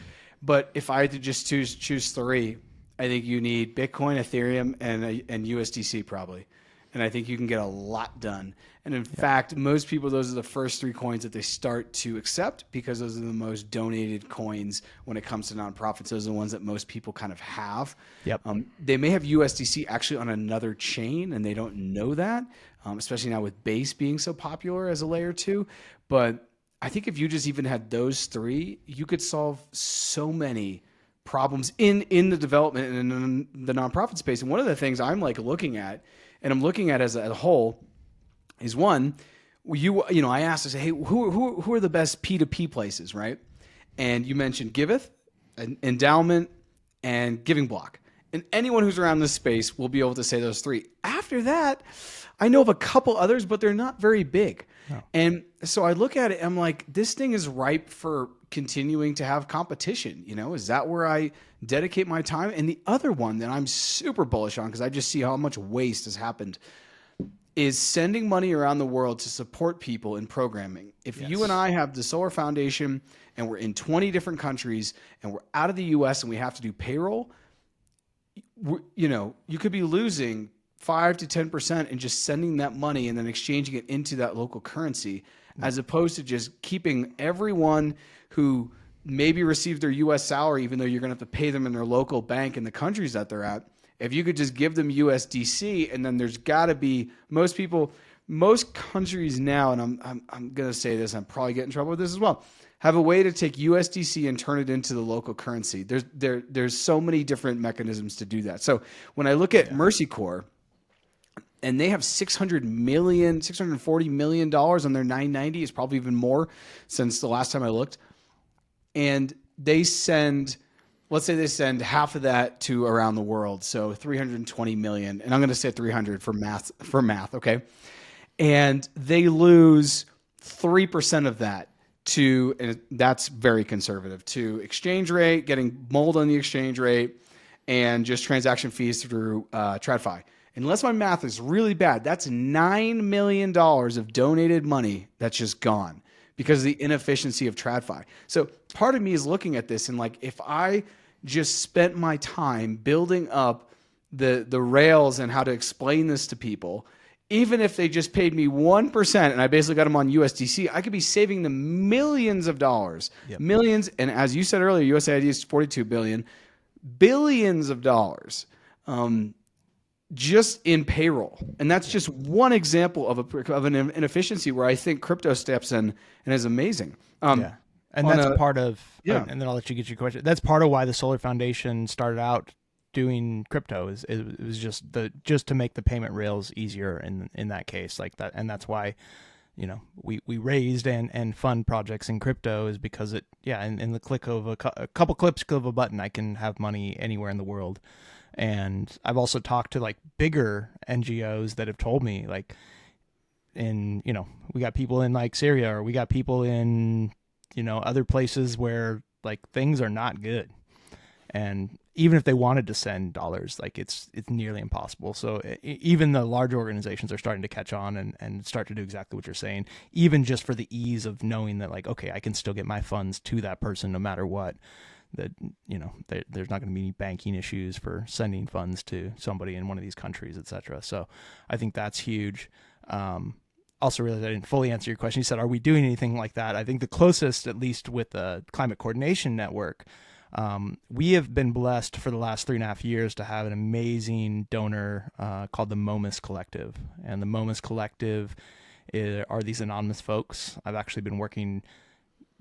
but if I had to just choose 3, I think you need Bitcoin, Ethereum, and USDC probably. And I think you can get a lot done. And in fact, most people, those are the first 3 coins that they start to accept, because those are the most donated coins when it comes to nonprofits. Those are the ones that most people kind of have. Yep. They may have USDC actually on another chain, and they don't know that, especially now with Base being so popular as a layer 2. But I think if you just even had those 3, you could solve so many problems in the development and in the nonprofit space. And one of the things I'm like looking at, and I'm looking at as a whole, is one, you know, I asked, I say, hey, who are the best P2P places, right? And you mentioned Giveth, Endowment, and Giving Block. And anyone who's around this space will be able to say those 3. After that, I know of a couple others, but they're not very big. No. And so I look at it, and I'm like, this thing is ripe for continuing to have competition. You know, is that where I dedicate my time? And the other one that I'm super bullish on, because I just see how much waste has happened, is sending money around the world to support people in programming. If you and I have the Solar Foundation and we're in 20 different countries and we're out of the US and we have to do payroll, you know, you could be losing 5 to 10% and just sending that money and then exchanging it into that local currency, as opposed to just keeping everyone who maybe received their US salary, even though you're going to have to pay them in their local bank in the countries that they're at. If you could just give them USDC, and then there's got to be most countries now, and I'm going to say this, I'm probably getting in trouble with this as well, have a way to take USDC and turn it into the local currency. There's so many different mechanisms to do that. So when I look at Mercy Corps, and they have $640 million on their 990, it's probably even more since the last time I looked. And they send, let's say they send half of that to around the world. So 320 million. And I'm going to say 300 for math. Okay. And they lose 3% of that to, and that's very conservative, to exchange rate, getting mold on the exchange rate, and just transaction fees through TradFi. Unless my math is really bad, that's $9 million of donated money that's just gone because of the inefficiency of TradFi. So part of me is looking at this and like, if I just spent my time building up the rails and how to explain this to people, even if they just paid me 1% and I basically got them on USDC, I could be saving them millions of dollars, millions. And as you said earlier, USAID is 42 billion, billions of dollars, just in payroll. And that's just one example of an inefficiency where I think crypto steps in and is amazing. And that's part of, yeah. And then I'll let you get your question. That's part of why the Solar Foundation started out doing crypto. It was just to make the payment rails easier in that case, like that. And that's why, we raised and fund projects in crypto, is because in the click of a couple clicks of a button, I can have money anywhere in the world. And I've also talked to like bigger NGOs that have told me, like, we got people in like Syria, or we got people in, other places where like things are not good. And even if they wanted to send dollars, like it's nearly impossible. So even the large organizations are starting to catch on and start to do exactly what you're saying, even just for the ease of knowing that, like, okay, I can still get my funds to that person no matter what. That, there's not going to be any banking issues for sending funds to somebody in one of these countries, et cetera. So I think that's huge. Also realized I didn't fully answer your question. You said, are we doing anything like that? I think the closest, at least with the Climate Coordination Network, we have been blessed for the last 3.5 years to have an amazing donor called the Momas Collective. And the Momas Collective are these anonymous folks. I've actually been working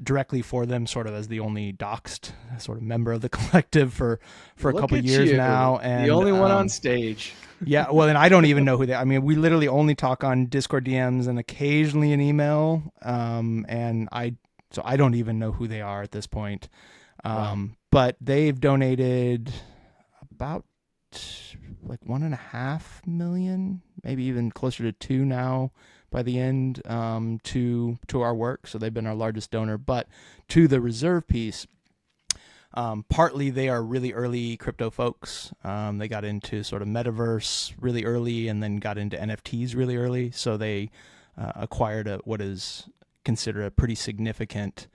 directly for them, sort of as the only doxed sort of member of the collective for a couple of years now. And the only one on stage. Yeah, well, and I don't even know who they are. I mean, we literally only talk on Discord DMs and occasionally an email. So I don't even know who they are at this point. Wow. But they've donated about like 1.5 million, maybe even closer to 2 now by the end, to our work. So they've been our largest donor. But to the reserve piece, partly they are really early crypto folks. They got into sort of metaverse really early and then got into NFTs really early. So they acquired what is considered a pretty significant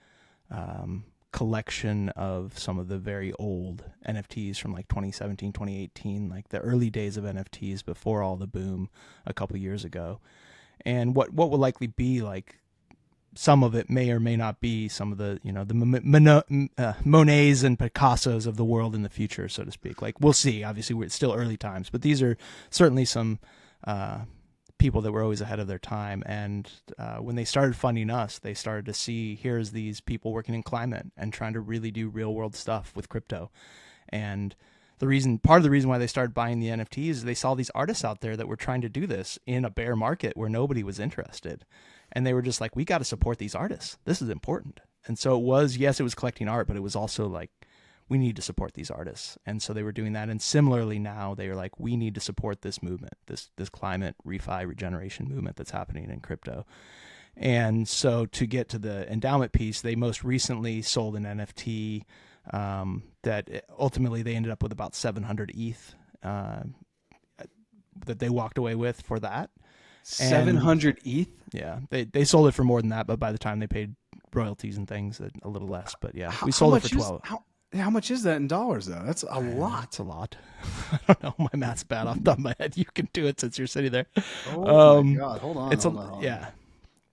collection of some of the very old NFTs from like 2017, 2018, like the early days of NFTs before all the boom a couple years ago. And what will likely be like, some of it may or may not be some of the, the Monets and Picassos of the world in the future, so to speak. Like, we'll see. Obviously, it's still early times, but these are certainly some people that were always ahead of their time. And when they started funding us, they started to see, here's these people working in climate and trying to really do real world stuff with crypto. And part of the reason why they started buying the NFTs is they saw these artists out there that were trying to do this in a bear market where nobody was interested. And they were just like, we got to support these artists. This is important. And so it was collecting art, but it was also like, we need to support these artists. And so they were doing that. And similarly now they are like, we need to support this movement, this climate refi regeneration movement that's happening in crypto. And so to get to the endowment piece, they most recently sold an NFT that ultimately they ended up with about 700 ETH that they walked away with for that. 700 ETH? Yeah, they sold it for more than that, but by the time they paid royalties and things, a little less. But yeah, we sold it for 12. How much is that in dollars, though? That's a lot. It's a lot. I don't know. My math's bad off the top of my head. You can do it since you're sitting there. Oh my God! Hold on. Yeah.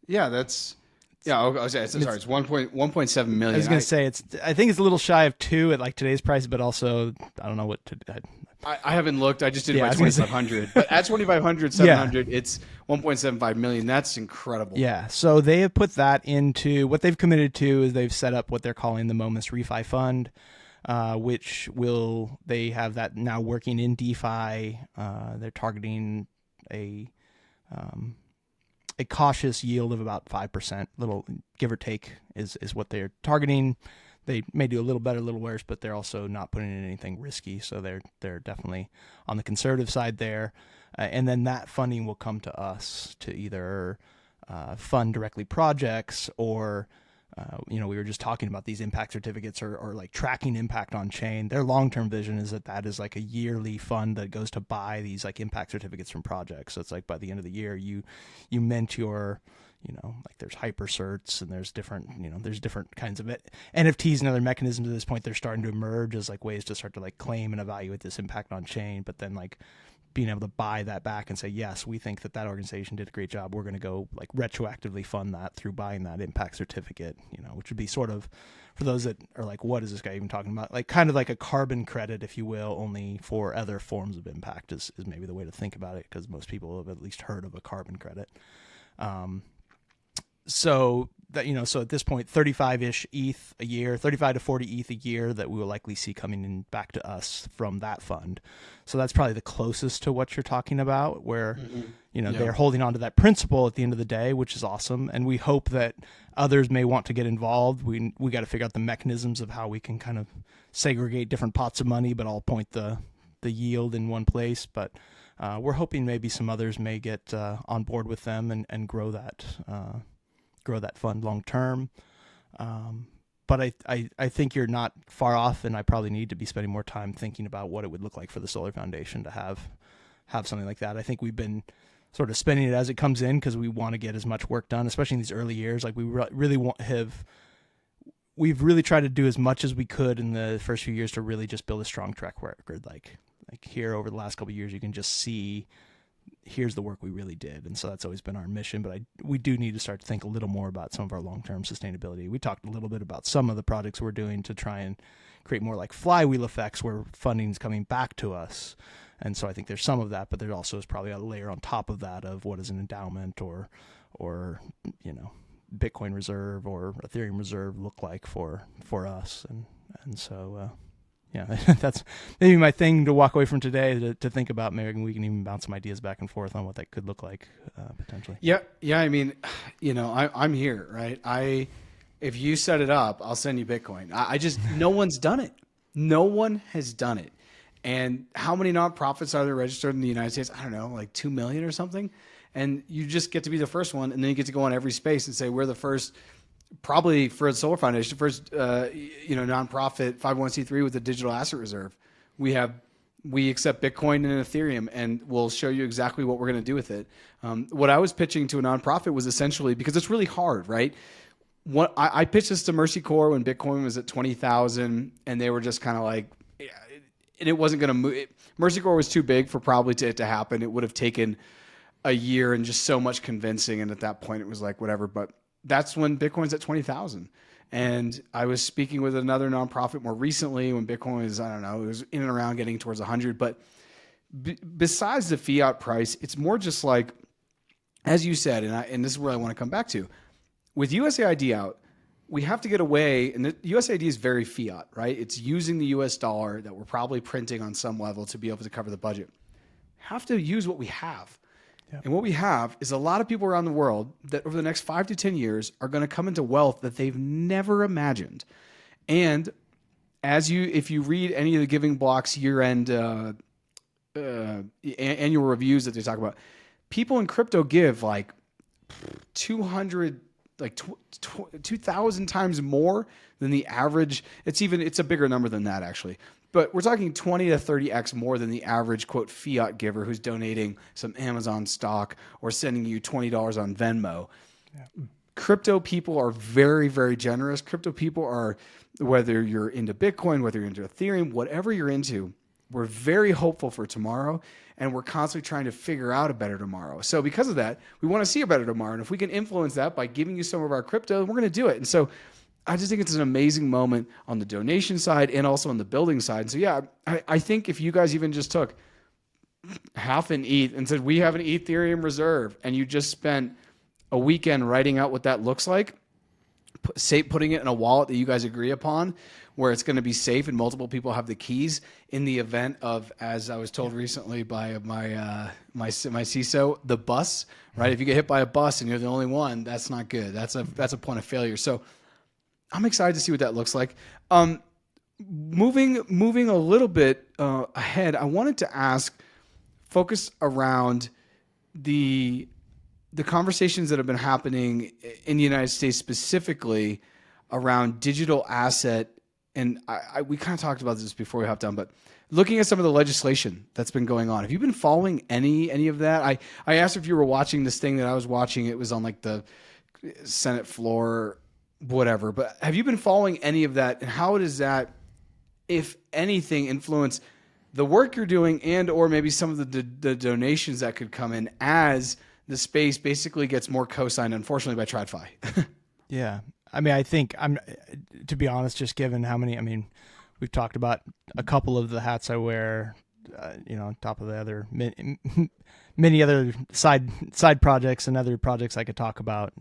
Yeah, that's. Yeah, sorry. It's 1.7 million. I was gonna say I think it's a little shy of 2 at like today's price, but also I don't know what to. I haven't looked. I just did my 2,500. But at 2,500, 700, it's 1.75 million. That's incredible. Yeah. So they have put that into what they've committed to is they've set up what they're calling the Momas Refi Fund, which they have that now working in DeFi. They're targeting a cautious yield of about 5%, little give or take is what they're targeting. They may do a little better, a little worse, but they're also not putting in anything risky. So they're definitely on the conservative side there. And then that funding will come to us to either fund directly projects or, we were just talking about these impact certificates or like tracking impact on chain. Their long-term vision is that is like a yearly fund that goes to buy these like impact certificates from projects. So it's like by the end of the year, you mint your like there's hypercerts and there's different kinds of NFTs and other mechanisms at this point. They're starting to emerge as like ways to start to like claim and evaluate this impact on chain, but then like being able to buy that back and say, yes, we think that organization did a great job. We're going to go like retroactively fund that through buying that impact certificate, which would be sort of, for those that are like, what is this guy even talking about? Like kind of like a carbon credit, if you will, only for other forms of impact is maybe the way to think about it, because most people have at least heard of a carbon credit. So that, so at this point, 35-ish ETH a year, 35 to 40 ETH a year that we will likely see coming in back to us from that fund. So that's probably the closest to what you're talking about, where, they're holding on to that principle at the end of the day, which is awesome. And we hope that others may want to get involved. We got to figure out the mechanisms of how we can kind of segregate different pots of money, but all point the yield in one place. But we're hoping maybe some others may get on board with them and grow that fund long term. But I think you're not far off, and I probably need to be spending more time thinking about what it would look like for the Solar Foundation to have something like that. I think we've been sort of spending it as it comes in because we want to get as much work done, especially in these early years. Like we've really tried to do as much as we could in the first few years to really just build a strong track record. Like here over the last couple of years, you can just see, here's the work we really did. And so that's always been our mission, but we do need to start to think a little more about some of our long-term sustainability. We talked a little bit about some of the projects we're doing to try and create more like flywheel effects where funding is coming back to us. And so I think there's some of that, but there also is probably a layer on top of that of what is an endowment or Bitcoin reserve or Ethereum reserve look like for us. And so, yeah, that's maybe my thing to walk away from today to think about. Maybe we can even bounce some ideas back and forth on what that could look like potentially. Yeah. I mean, I'm here, right? If you set it up, I'll send you Bitcoin. No one's done it. No one has done it. And how many nonprofits are there registered in the United States? I don't know, like 2 million or something. And you just get to be the first one, and then you get to go on every space and say we're the first. Probably for the Solar Foundation, first nonprofit 501c3 with a digital asset reserve. We accept Bitcoin and Ethereum, and we'll show you exactly what we're going to do with it. What I was pitching to a nonprofit was essentially, because it's really hard, right? What I pitched this to Mercy Corps when Bitcoin was at 20,000, and they were just kind of like, and it wasn't going to move. Mercy Corps was too big for probably it to happen. It would have taken a year and just so much convincing, and at that point it was like whatever. But that's when Bitcoin's at 20,000. And I was speaking with another nonprofit more recently when Bitcoin was, I don't know, it was in and around getting towards 100. But besides the fiat price, it's more just like, as you said, and this is where I want to come back to, with USAID out, we have to get away, and the USAID is very fiat, right? It's using the US dollar that we're probably printing on some level to be able to cover the budget. Have to use what we have. And what we have is a lot of people around the world that over the next 5 to 10 years are going to come into wealth that they've never imagined. And if you read any of the Giving Block's year-end annual reviews that they talk about, people in crypto give like 200, like 2,000 times more than the average. It's a bigger number than that actually. But we're talking 20 to 30x more than the average, quote, fiat giver who's donating some Amazon stock or sending you $20 on Venmo. Yeah. Crypto people are very, very generous. Crypto people are, whether you're into Bitcoin, whether you're into Ethereum, whatever you're into, we're very hopeful for tomorrow, and we're constantly trying to figure out a better tomorrow. So because of that, we want to see a better tomorrow. And if we can influence that by giving you some of our crypto, we're going to do it. And so I just think it's an amazing moment on the donation side and also on the building side. So yeah, I think if you guys even just took half an ETH and said, we have an Ethereum reserve, and you just spent a weekend writing out what that looks like, putting it in a wallet that you guys agree upon, where it's going to be safe and multiple people have the keys in the event of, as I was told recently by my CISO, the bus, right? If you get hit by a bus and you're the only one, that's not good. That's a point of failure. So I'm excited to see what that looks like. Moving a little bit ahead, I wanted to focus around the conversations that have been happening in the United States, specifically around digital asset. And we kind of talked about this before we hopped on, but looking at some of the legislation that's been going on, have you been following any of that? I asked if you were watching this thing that I was watching. It was on like the Senate floor, whatever. But have you been following any of that? And how does that, if anything, influence the work you're doing and or maybe some of the donations that could come in as the space basically gets more co-signed, unfortunately, by TradFi? Yeah. I mean, I think to be honest, just given how many, we've talked about a couple of the hats I wear, on top of the other many other side projects and other projects I could talk about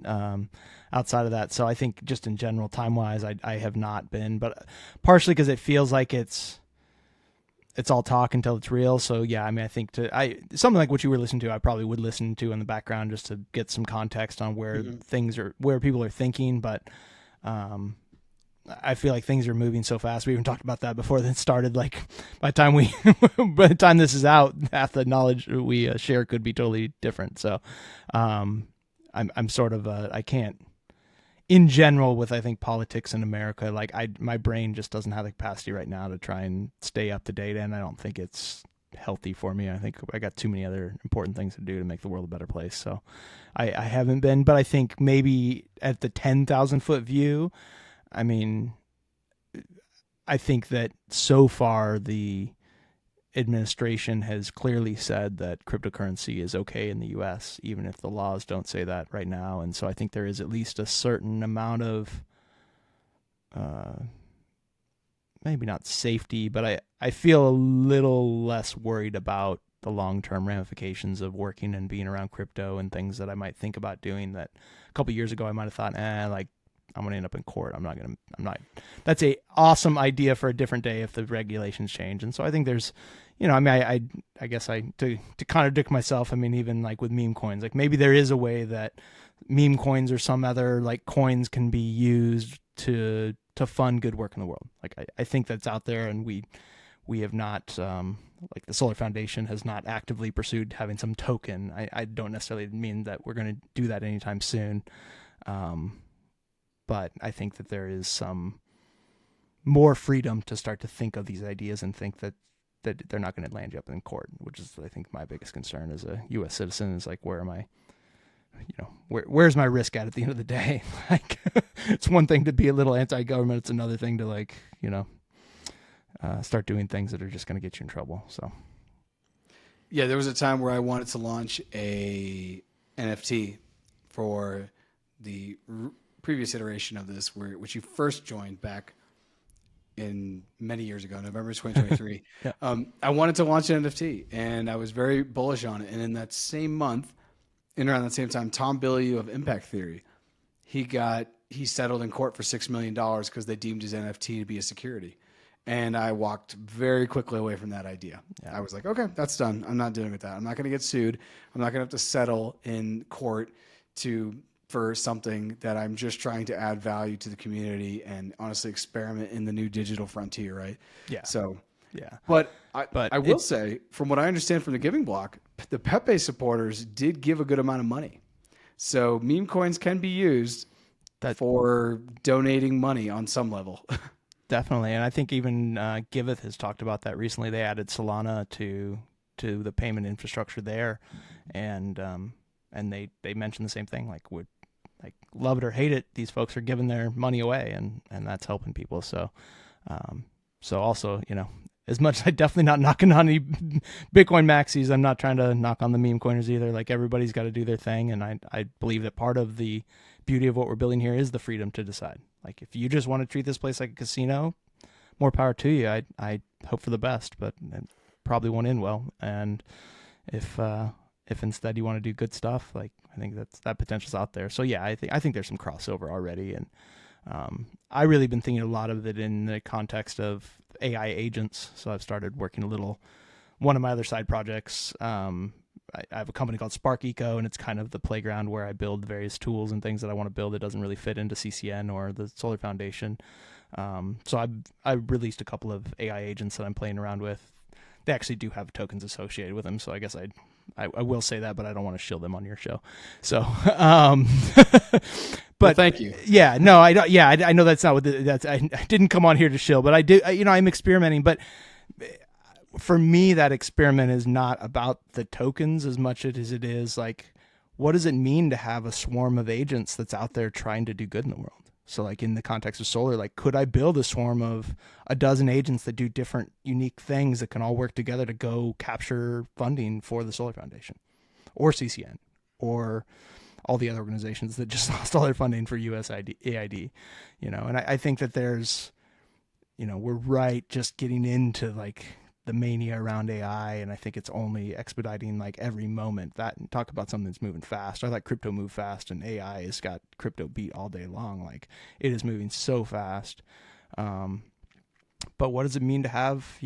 outside of that. So I think just in general, time wise, I have not been, but partially because it feels like it's all talk until it's real. So yeah, I think something like what you were listening to, I probably would listen to in the background just to get some context on where where people are thinking. But I feel like things are moving so fast. We even talked about that before it started. Like by the time this is out, half the knowledge we share could be totally different. So I'm sort of I can't. In general, with I think politics in America, like my brain just doesn't have the capacity right now to try and stay up to date, and I don't think it's healthy for me. I think I got too many other important things to do to make the world a better place. So I haven't been, but I think maybe at the 10,000 foot view, I think that so far the administration has clearly said that cryptocurrency is okay in the US, even if the laws don't say that right now. And so I think there is at least a certain amount of, maybe not safety, but I feel a little less worried about the long-term ramifications of working and being around crypto and things that I might think about doing that a couple of years ago I might have thought, I'm going to end up in court. That's a awesome idea for a different day if the regulations change. And so I think there's, I guess to contradict myself, even like with meme coins, like maybe there is a way that meme coins or some other like coins can be used to fund good work in the world. Like I think that's out there, and we have not, like the Solar Foundation has not actively pursued having some token. I don't necessarily mean that we're going to do that anytime soon. But I think that there is some more freedom to start to think of these ideas and think that they're not going to land you up in court, which is, I think, my biggest concern as a U.S. citizen is like, where am I, where's my risk at the end of the day? Like, it's one thing to be a little anti-government. It's another thing to like, start doing things that are just going to get you in trouble. So. Yeah, there was a time where I wanted to launch a NFT for the previous iteration of this, which you first joined back in many years ago, November 2023. Yeah. I wanted to launch an NFT, and I was very bullish on it. And in that same month, and around that same time, Tom Bilyeu of Impact Theory, he settled in court for $6 million because they deemed his NFT to be a security. And I walked very quickly away from that idea. Yeah. I was like, okay, that's done. I'm not doing with that. I'm not going to get sued. I'm not going to have to settle in court for something that I'm just trying to add value to the community and honestly experiment in the new digital frontier, right? Yeah. So, yeah. But I will say, from what I understand from the Giving Block, the Pepe supporters did give a good amount of money. So meme coins can be used for donating money on some level. Definitely. And I think even Giveth has talked about that recently. They added Solana to the payment infrastructure there. And they mentioned the same thing, like love it or hate it, these folks are giving their money away, and that's helping people. So, also, as much as I definitely not knocking on any Bitcoin maxis, I'm not trying to knock on the meme coiners either. Like, everybody's got to do their thing. And I believe that part of the beauty of what we're building here is the freedom to decide. Like, if you just want to treat this place like a casino, more power to you. I hope for the best, but it probably won't end well. And if instead you want to do good stuff, like, I think that potential's out there. So yeah, I think there's some crossover already. And I really been thinking a lot of it in the context of AI agents. So I've started working one of my other side projects. I have a company called Spark Eco, and it's kind of the playground where I build various tools and things that I want to build that doesn't really fit into CCN or the Solar Foundation. So I've released a couple of AI agents that I'm playing around with. They actually do have tokens associated with them, so I guess I will say that, but I don't want to shill them on your show. So, but well, thank you. Yeah, no, I don't. Yeah, I know that's not what I didn't come on here to shill, but I do. I'm experimenting, but for me, that experiment is not about the tokens as much as it is like, what does it mean to have a swarm of agents that's out there trying to do good in the world? So like in the context of solar, like could I build a swarm of a dozen agents that do different unique things that can all work together to go capture funding for the Solar Foundation or CCN or all the other organizations that just lost all their funding for USAID, and I think that there's, we're right just getting into like the mania around AI, and I think it's only expediting like every moment. That, and talk about something that's moving fast. I like crypto move fast, and AI has got crypto beat all day long. Like it is moving so fast. But what does it mean to have,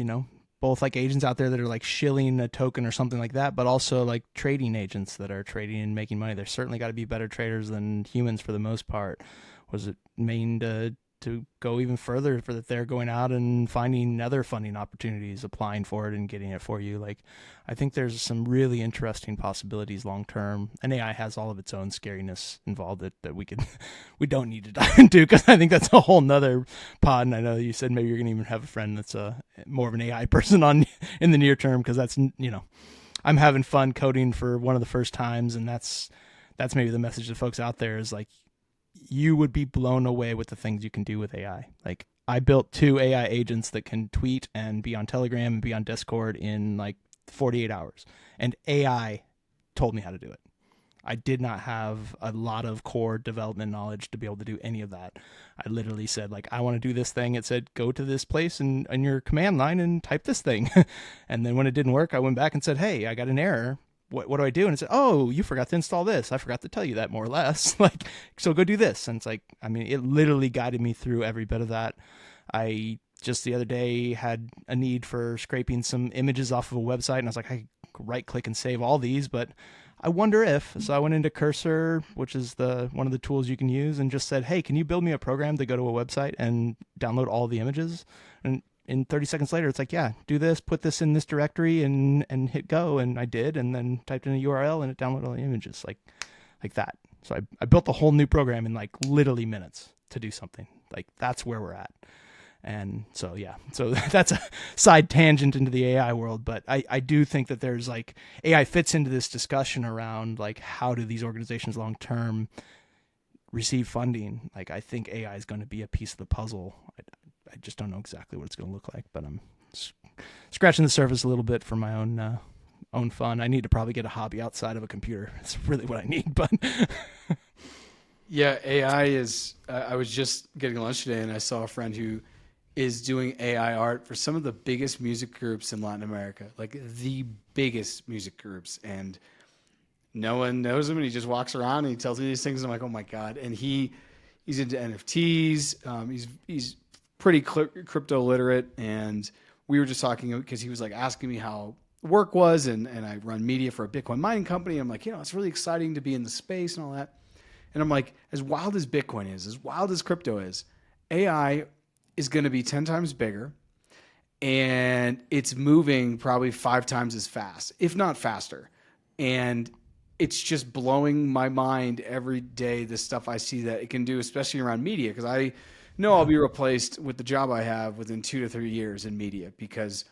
both like agents out there that are like shilling a token or something like that, but also like trading agents that are trading and making money? There's certainly got to be better traders than humans for the most part. What does it mean to go even further, for that they're going out and finding other funding opportunities, applying for it and getting it for you? Like, I think there's some really interesting possibilities long term, and AI has all of its own scariness involved that we don't need to dive into, because I think that's a whole nother pod. And I know you said maybe you're gonna even have a friend that's more of an AI person on in the near term, because that's, I'm having fun coding for one of the first times, and that's maybe the message to folks out there is like, you would be blown away with the things you can do with AI. Like I built 2 AI agents that can tweet and be on Telegram and be on Discord in like 48 hours. And AI told me how to do it. I did not have a lot of core development knowledge to be able to do any of that. I literally said, like, I want to do this thing. It said, go to this place and in your command line and type this thing. And then when it didn't work, I went back and said, hey, I got an error. What do I do? And it said, oh, you forgot to install this. I forgot to tell you that, more or less. Like, so go do this. And it's like, I mean, it literally guided me through every bit of that. I just the other day had a need for scraping some images off of a website, and I was like, I right click and save all these, but I wonder if. So I went into Cursor, which is one of the tools you can use, and just said, hey, can you build me a program to go to a website and download all the images? And in 30 seconds later, it's like, yeah, do this, put this in this directory, and hit go. And I did, and then typed in a URL, and it downloaded all the images like that. So I built a whole new program in like literally minutes to do something. Like, that's where we're at. And so, yeah, so that's a side tangent into the AI world. But I do think that there's like, AI fits into this discussion around like, how do these organizations long term receive funding? Like, I think AI is going to be a piece of the puzzle. I just don't know exactly what it's going to look like, but I'm scratching the surface a little bit for my own fun. I need to probably get a hobby outside of a computer. That's really what I need. But yeah, AI is. I was just getting lunch today, and I saw a friend who is doing AI art for some of the biggest music groups in Latin America, like the biggest music groups, and no one knows him, and he just walks around and he tells me these things, and I'm like, oh my god! And he's into NFTs. He's pretty crypto literate, and we were just talking because he was like asking me how work was, and I run media for a Bitcoin mining company. I'm like, it's really exciting to be in the space and all that. And I'm like, as wild as Bitcoin is, as wild as crypto is, AI is going to be 10 times bigger, and it's moving probably 5 times as fast, if not faster. And it's just blowing my mind every day, the stuff I see that it can do, especially around media, because I know I'll be replaced with the job I have within 2 to 3 years in media, because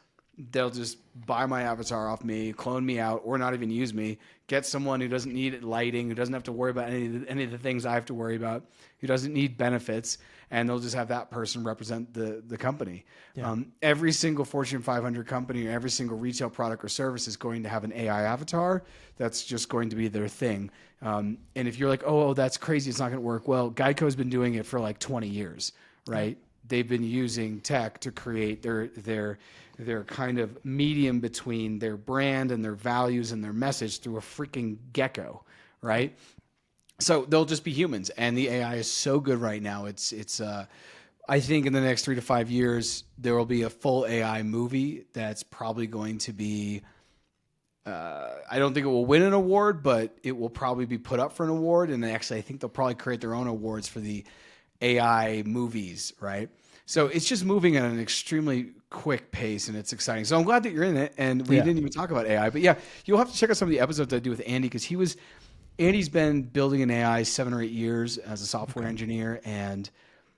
they'll just buy my avatar off me, clone me out, or not even use me, get someone who doesn't need lighting, who doesn't have to worry about any of the things I have to worry about, who doesn't need benefits, and they'll just have that person represent the company. Yeah. Every single Fortune 500 company or every single retail product or service is going to have an AI avatar. That's just going to be their thing. And if you're like, oh, that's crazy, it's not going to work. Well, Geico's been doing it for like 20 years, right? Yeah. They've been using tech to create their kind of medium between their brand and their values and their message through a freaking gecko, right? So they'll just be humans, and the AI is so good right now. It's I think in the next 3 to 5 years there will be a full AI movie that's probably going to be. I don't think it will win an award, but it will probably be put up for an award. And actually, I think they'll probably create their own awards for the AI movies, right? So it's just moving at an extremely quick pace, and it's exciting. So I'm glad that you're in it, and we didn't even talk about AI. But yeah, you'll have to check out some of the episodes I do with Andy, because Andy's been building an AI 7 or 8 years as a software engineer, and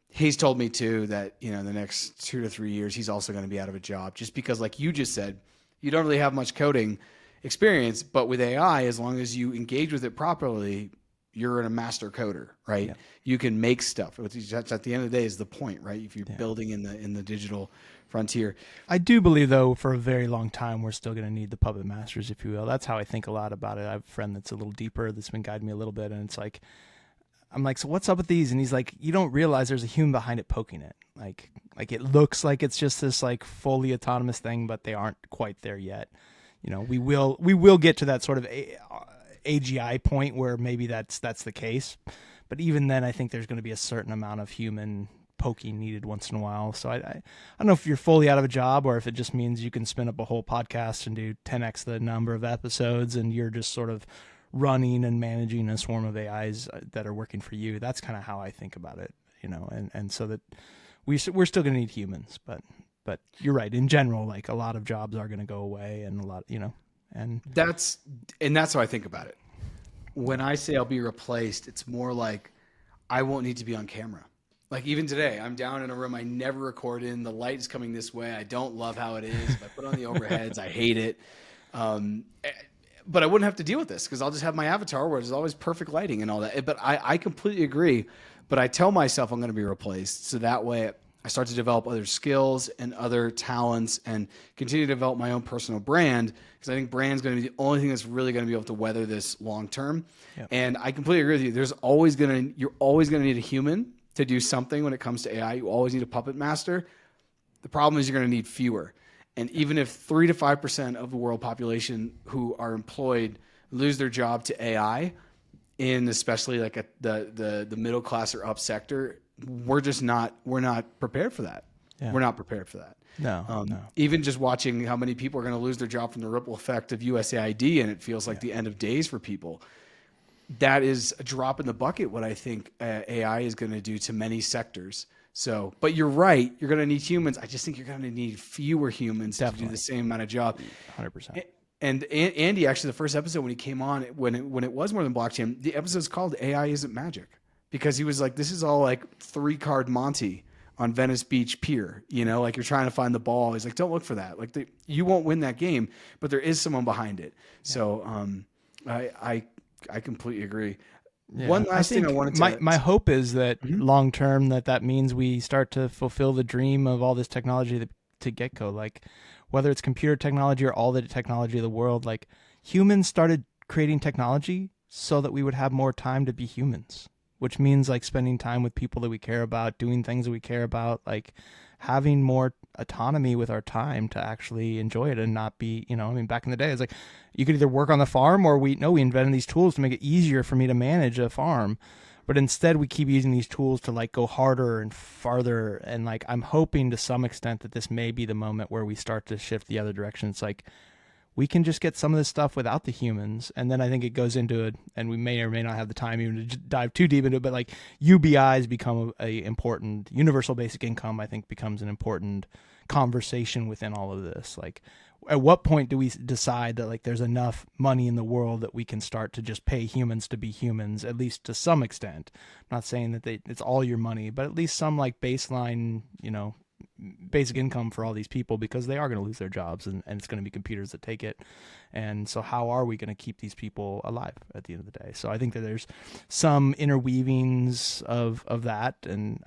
he's told me too that in the next 2 to 3 years he's also going to be out of a job, just because, like you just said, you don't really have much coding experience. But with AI, as long as you engage with it properly, you're a master coder, right? Yeah. You can make stuff, which is, at the end of the day is the point, right? If you're building in the digital frontier. I do believe, though, for a very long time, we're still going to need the puppet masters, if you will. That's how I think a lot about it. I have a friend that's a little deeper that's been guiding me a little bit, and it's like, I'm like, so what's up with these? And he's like, you don't realize there's a human behind it poking it. Like it looks like it's just this like fully autonomous thing, but they aren't quite there yet. You know, we will get to that sort of AGI point where maybe that's the case. But even then, I think there's going to be a certain amount of human poking needed once in a while. So I don't know if you're fully out of a job or if it just means you can spin up a whole podcast and do 10x the number of episodes and you're just sort of running and managing a swarm of AIs that are working for you. That's kind of how I think about it, you know, and so that we're still going to need humans, but you're right. In general, like a lot of jobs are going to go away and a lot, you know, and that's how I think about it. When I say I'll be replaced, it's more like I won't need to be on camera. Like even today, I'm down in a room I never record in. The light is coming this way. I don't love how it is. If I put on the overheads, I hate it. But I wouldn't have to deal with this because I'll just have my avatar where there's always perfect lighting and all that. But I completely agree. But I tell myself I'm going to be replaced. So that way I start to develop other skills and other talents and continue to develop my own personal brand because I think brand's going to be the only thing that's really going to be able to weather this long term. Yep. And I completely agree with you. You're always going to need a human to do something when it comes to AI. You always need a puppet master. The problem is you're going to need fewer. And even if 3 to 5% of the world population who are employed lose their job to AI, in especially like the middle class or up sector, we're not prepared for that. Yeah. We're not prepared for that. No. Even just watching how many people are going to lose their job from the ripple effect of USAID, and it feels like the end of days for people. That is a drop in the bucket. What I think AI is going to do to many sectors. So, but you're right. You're going to need humans. I just think you're going to need fewer humans to do the same amount of job. 100%. And Andy, actually, the first episode when he came on, when it was More Than Blockchain, the episode's called "AI Isn't Magic," because he was like, "This is all like 3-card Monty on Venice Beach Pier." You know, like you're trying to find the ball. He's like, "Don't look for that. Like you won't win that game, but there is someone behind it." Yeah. So, I completely agree. Yeah. One last thing I wanted to... My hope is that long term that means we start to fulfill the dream of all this technology to get-go. Like whether it's computer technology or all the technology of the world, like humans started creating technology so that we would have more time to be humans, which means like spending time with people that we care about, doing things that we care about, like having more autonomy with our time to actually enjoy it and not be, you know, I mean, back in the day, it's like you could either work on the farm or we invented these tools to make it easier for me to manage a farm. But instead we keep using these tools to like go harder and farther. And like, I'm hoping to some extent that this may be the moment where we start to shift the other direction. It's like, we can just get some of this stuff without the humans. And then I think it goes into it, and we may or may not have the time even to dive too deep into it, but like UBIs become a important, universal basic income, I think becomes an important conversation within all of this. Like at what point do we decide that like there's enough money in the world that we can start to just pay humans to be humans, at least to some extent? I'm not saying that it's all your money, but at least some like baseline, you know, basic income for all these people, because they are going to lose their jobs and it's going to be computers that take it. And so how are we going to keep these people alive at the end of the day? So I think that there's some interweavings of that. And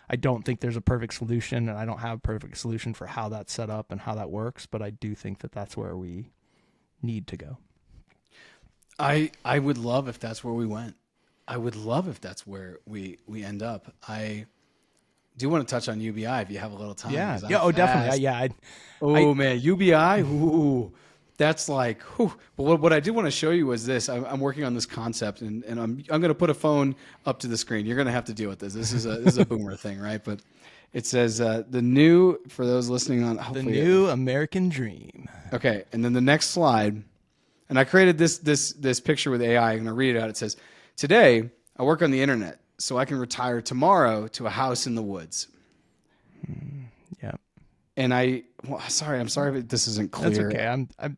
I don't think there's a perfect solution, and I don't have a perfect solution for how that's set up and how that works. But I do think that that's where we need to go. I would love if that's where we went. I would love if that's where we end up. I do want to touch on UBI if you have a little time. Yeah. Oh, definitely. Man, UBI. Ooh, that's like. Whew. But what I did want to show you was this. I'm working on this concept, and I'm going to put a phone up to the screen. You're going to have to deal with this. This is a boomer thing, right? But it says the new, for those listening on, the new American dream. Okay, and then the next slide, and I created this picture with AI. I'm going to read it out. It says, "Today I work on the internet so I can retire tomorrow to a house in the woods." Yeah. And I'm sorry if this isn't clear. That's okay.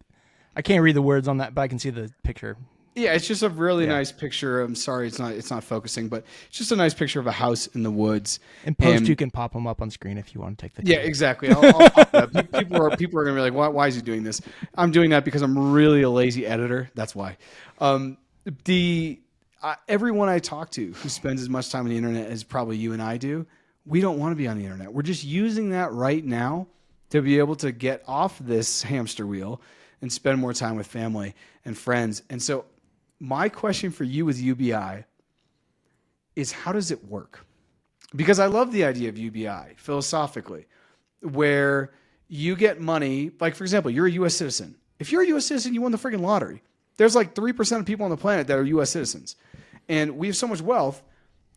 I can't read the words on that, but I can see the picture. Yeah, it's just a really Yeah. nice picture. I'm sorry, it's not focusing, but it's just a nice picture of a house in the woods. In post, you can pop them up on screen if you want to take the Yeah, time. exactly. I'll pop that. People are gonna be like, why is he doing this? I'm doing that because I'm really a lazy editor. That's why. Um, the Everyone I talk to who spends as much time on the internet as probably you and I do, we don't want to be on the internet. We're just using that right now to be able to get off this hamster wheel and spend more time with family and friends. And so, my question for you with UBI is, how does it work? Because I love the idea of UBI philosophically, where you get money. Like, for example, you're a U.S. citizen. If you're a U.S. citizen, you won the freaking lottery. There's like 3% of people on the planet that are U.S. citizens. And we have so much wealth,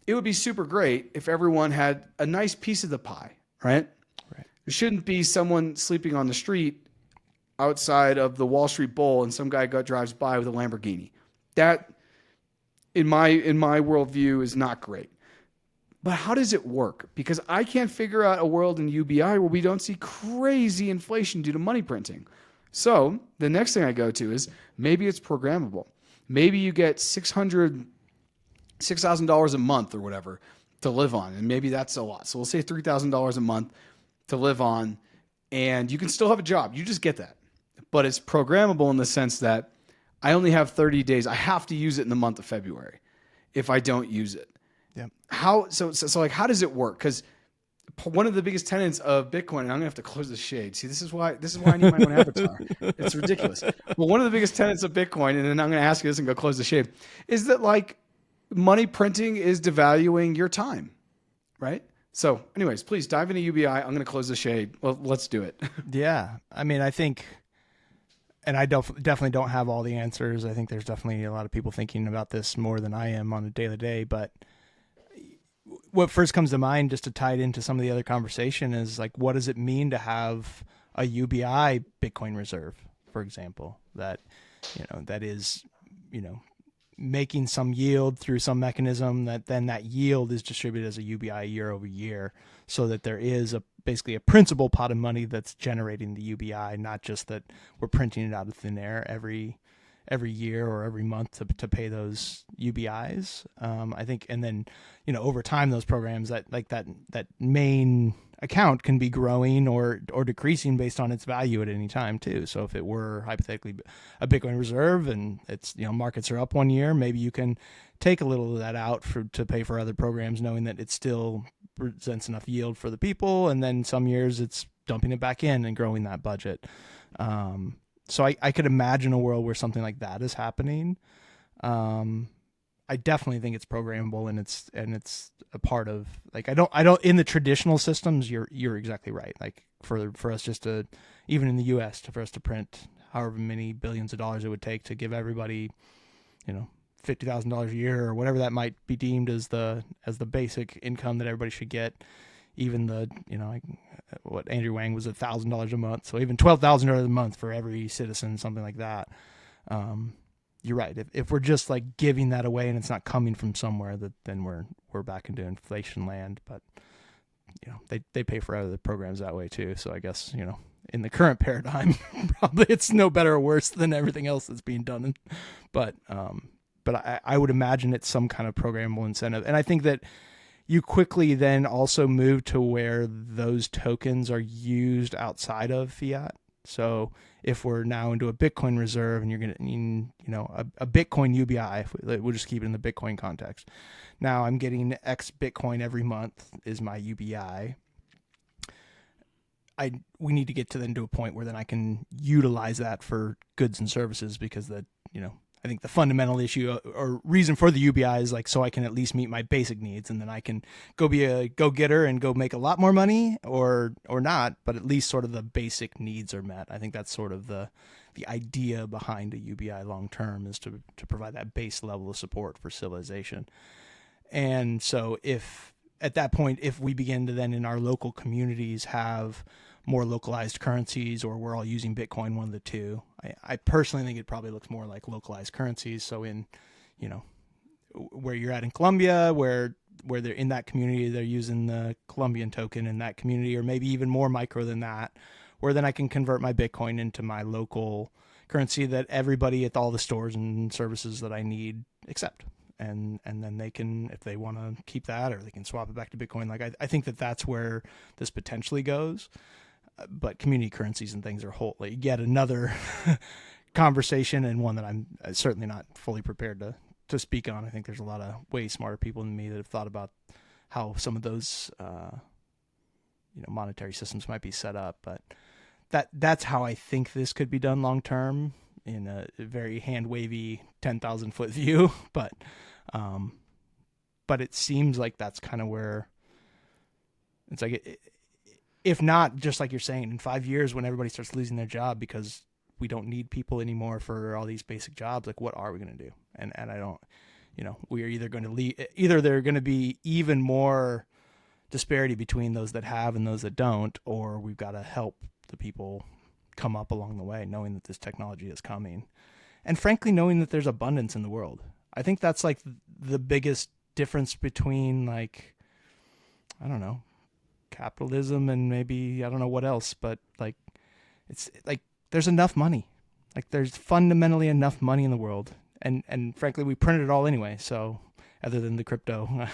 it would be super great if everyone had a nice piece of the pie, right? Right. There shouldn't be someone sleeping on the street outside of the Wall Street Bowl and some guy drives by with a Lamborghini. That, in my worldview, is not great. But how does it work? Because I can't figure out a world in UBI where we don't see crazy inflation due to money printing. So the next thing I go to is maybe it's programmable. Maybe you get $6,000 a month or whatever to live on, and maybe that's a lot. So we'll say $3,000 a month to live on, and you can still have a job. You just get that. But it's programmable in the sense that I only have 30 days. I have to use it in the month of February. If I don't use it. Yeah. How like, how does it work? Because one of the biggest tenets of Bitcoin, and I'm gonna have to close the shade. See, this is why I need my own avatar. It's ridiculous. Well, one of the biggest tenets of Bitcoin, and then I'm gonna ask you this and go close the shade, is that like money printing is devaluing your time, right? So, anyways, please dive into UBI. I'm gonna close the shade. Well, let's do it. Yeah. I mean, I think, and I definitely don't have all the answers. I think there's definitely a lot of people thinking about this more than I am on a daily day, but what first comes to mind, just to tie it into some of the other conversation, is like, what does it mean to have a UBI Bitcoin reserve, for example, that is, making some yield through some mechanism that then that yield is distributed as a UBI year over year, so that there is basically a principal pot of money that's generating the UBI, not just that we're printing it out of thin air every year or every month to pay those UBIs. I think, and then, over time, those programs that main account can be growing or decreasing based on its value at any time too. So if it were hypothetically a Bitcoin reserve and it's, markets are up one year, maybe you can take a little of that out to pay for other programs, knowing that it still presents enough yield for the people. And then some years it's dumping it back in and growing that budget. So I could imagine a world where something like that is happening. I definitely think it's programmable, and it's a part of, like, I don't in the traditional systems, you're exactly right. Like for us just to, even in the US, for us to print however many billions of dollars it would take to give everybody, $50,000 a year or whatever that might be deemed as the basic income that everybody should get. Even the, what Andrew Wang was $1,000 a month. So even $12,000 a month for every citizen, something like that. You're right. If we're just like giving that away and it's not coming from somewhere, then we're back into inflation land. But they pay for other programs that way too. So I guess in the current paradigm, probably it's no better or worse than everything else that's being done. But I would imagine it's some kind of programmable incentive, and I think that you quickly then also move to where those tokens are used outside of fiat. So if we're now into a Bitcoin reserve and you're going to need, a Bitcoin UBI, we'll just keep it in the Bitcoin context. Now I'm getting X Bitcoin every month is my UBI. We need to get to a point where then I can utilize that for goods and services, because I think the fundamental issue or reason for the UBI is like, so I can at least meet my basic needs, and then I can go be a go-getter and go make a lot more money or not, but at least sort of the basic needs are met. I think that's sort of the idea behind a UBI long-term, is to provide that base level of support for civilization. And so if at that point, if we begin to then in our local communities have more localized currencies, or we're all using Bitcoin, one of the two. I personally think it probably looks more like localized currencies. So in, where you're at in Colombia, where they're in that community, they're using the Colombian token in that community, or maybe even more micro than that, where then I can convert my Bitcoin into my local currency that everybody at all the stores and services that I need accept. And then they can, if they want to keep that, or they can swap it back to Bitcoin. Like I think that that's where this potentially goes. But community currencies and things are wholly yet another conversation, and one that I'm certainly not fully prepared to speak on. I think there's a lot of way smarter people than me that have thought about how some of those monetary systems might be set up. But that's how I think this could be done long term, in a very hand wavy 10,000 foot view. But it seems like that's kind of where it's like, if not, just like you're saying, in 5 years when everybody starts losing their job because we don't need people anymore for all these basic jobs, like what are we going to do? And I don't, we are either going to either there are going to be even more disparity between those that have and those that don't, or we've got to help the people come up along the way, knowing that this technology is coming. And frankly, knowing that there's abundance in the world. I think that's like the biggest difference between, like, I don't know, capitalism and maybe I don't know what else, but like it's like there's enough money. Like there's fundamentally enough money in the world, and frankly we printed it all anyway, so other than the crypto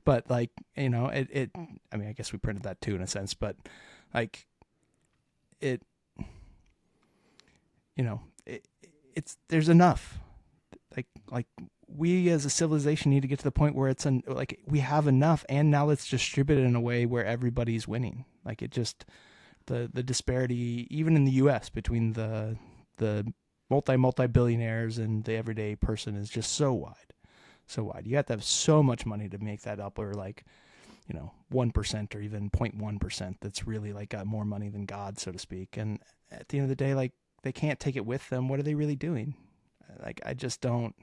but like I mean, I guess we printed that too in a sense, but like it's there's enough. Like we as a civilization need to get to the point where it's like we have enough, and now let's distribute it in a way where everybody's winning. Like it just, the disparity even in the US between the multi-billionaires and the everyday person is just so wide. You have to have so much money to make that up, or like 1% or even 0.1% that's really like got more money than God, so to speak. And at the end of the day, like they can't take it with them. What are they really doing? Like I just don't.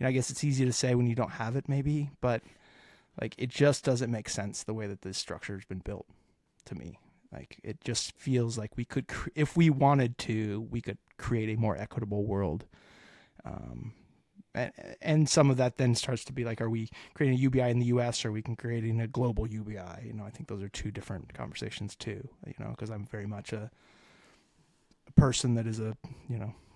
I guess it's easy to say when you don't have it, maybe, but like it just doesn't make sense the way that this structure has been built to me. Like it just feels like we could, if we wanted to, we could create a more equitable world. And some of that then starts to be like, are we creating a UBI in the US, or are we creating a global UBI? I think those are two different conversations too, because I'm very much a person that is a,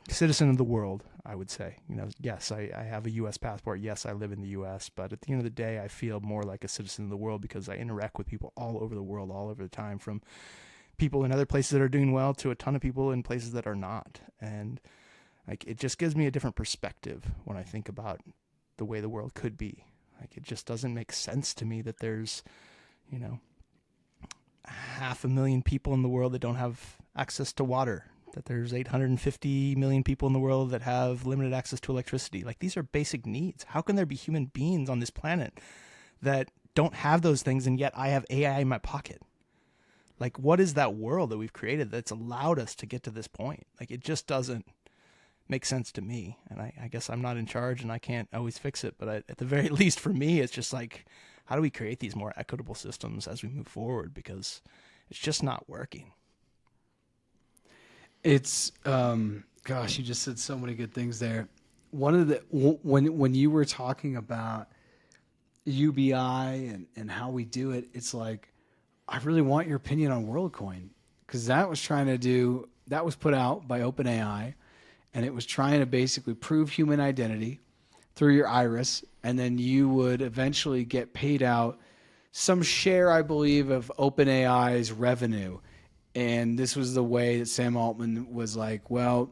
citizen of the world, I would say. Yes, I have a U.S. passport. Yes, I live in the U.S. But at the end of the day, I feel more like a citizen of the world because I interact with people all over the world, all over the time, from people in other places that are doing well to a ton of people in places that are not. And like it just gives me a different perspective when I think about the way the world could be. Like it just doesn't make sense to me that there's, 500,000 people in the world that don't have access to water, that there's 850 million people in the world that have limited access to electricity. Like these are basic needs. How can there be human beings on this planet that don't have those things, and yet I have AI in my pocket? Like what is that world that we've created that's allowed us to get to this point? Like it just doesn't make sense to me. And I guess I'm not in charge and I can't always fix it, but at the very least for me, it's just like, how do we create these more equitable systems as we move forward? Because it's just not working. It's gosh, you just said so many good things there. One of the when you were talking about UBI and how we do it, it's like I really want your opinion on WorldCoin, because that was put out by OpenAI, and it was trying to basically prove human identity through your iris, and then you would eventually get paid out some share, I believe, of OpenAI's revenue. And this was the way that Sam Altman was like, well,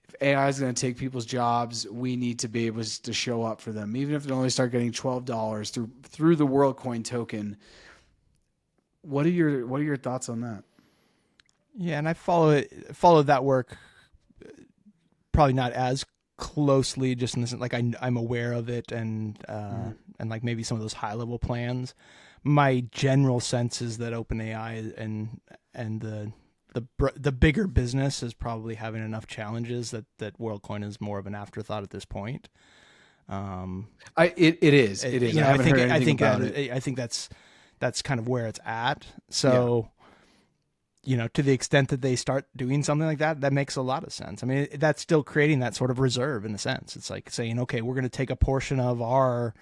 if AI is going to take people's jobs, we need to be able to show up for them, even if they only start getting $12 through the WorldCoin token. What are your thoughts on that? Yeah, and I followed that work, probably not as closely, just in the sense, like I'm aware of it, and like maybe some of those high level plans. My general sense is that OpenAI and the bigger business is probably having enough challenges that WorldCoin is more of an afterthought at this point. It is. I think that's kind of where it's at. So, to the extent that they start doing something like that, that makes a lot of sense. I mean, that's still creating that sort of reserve in a sense. It's like saying, okay, we're going to take a portion of our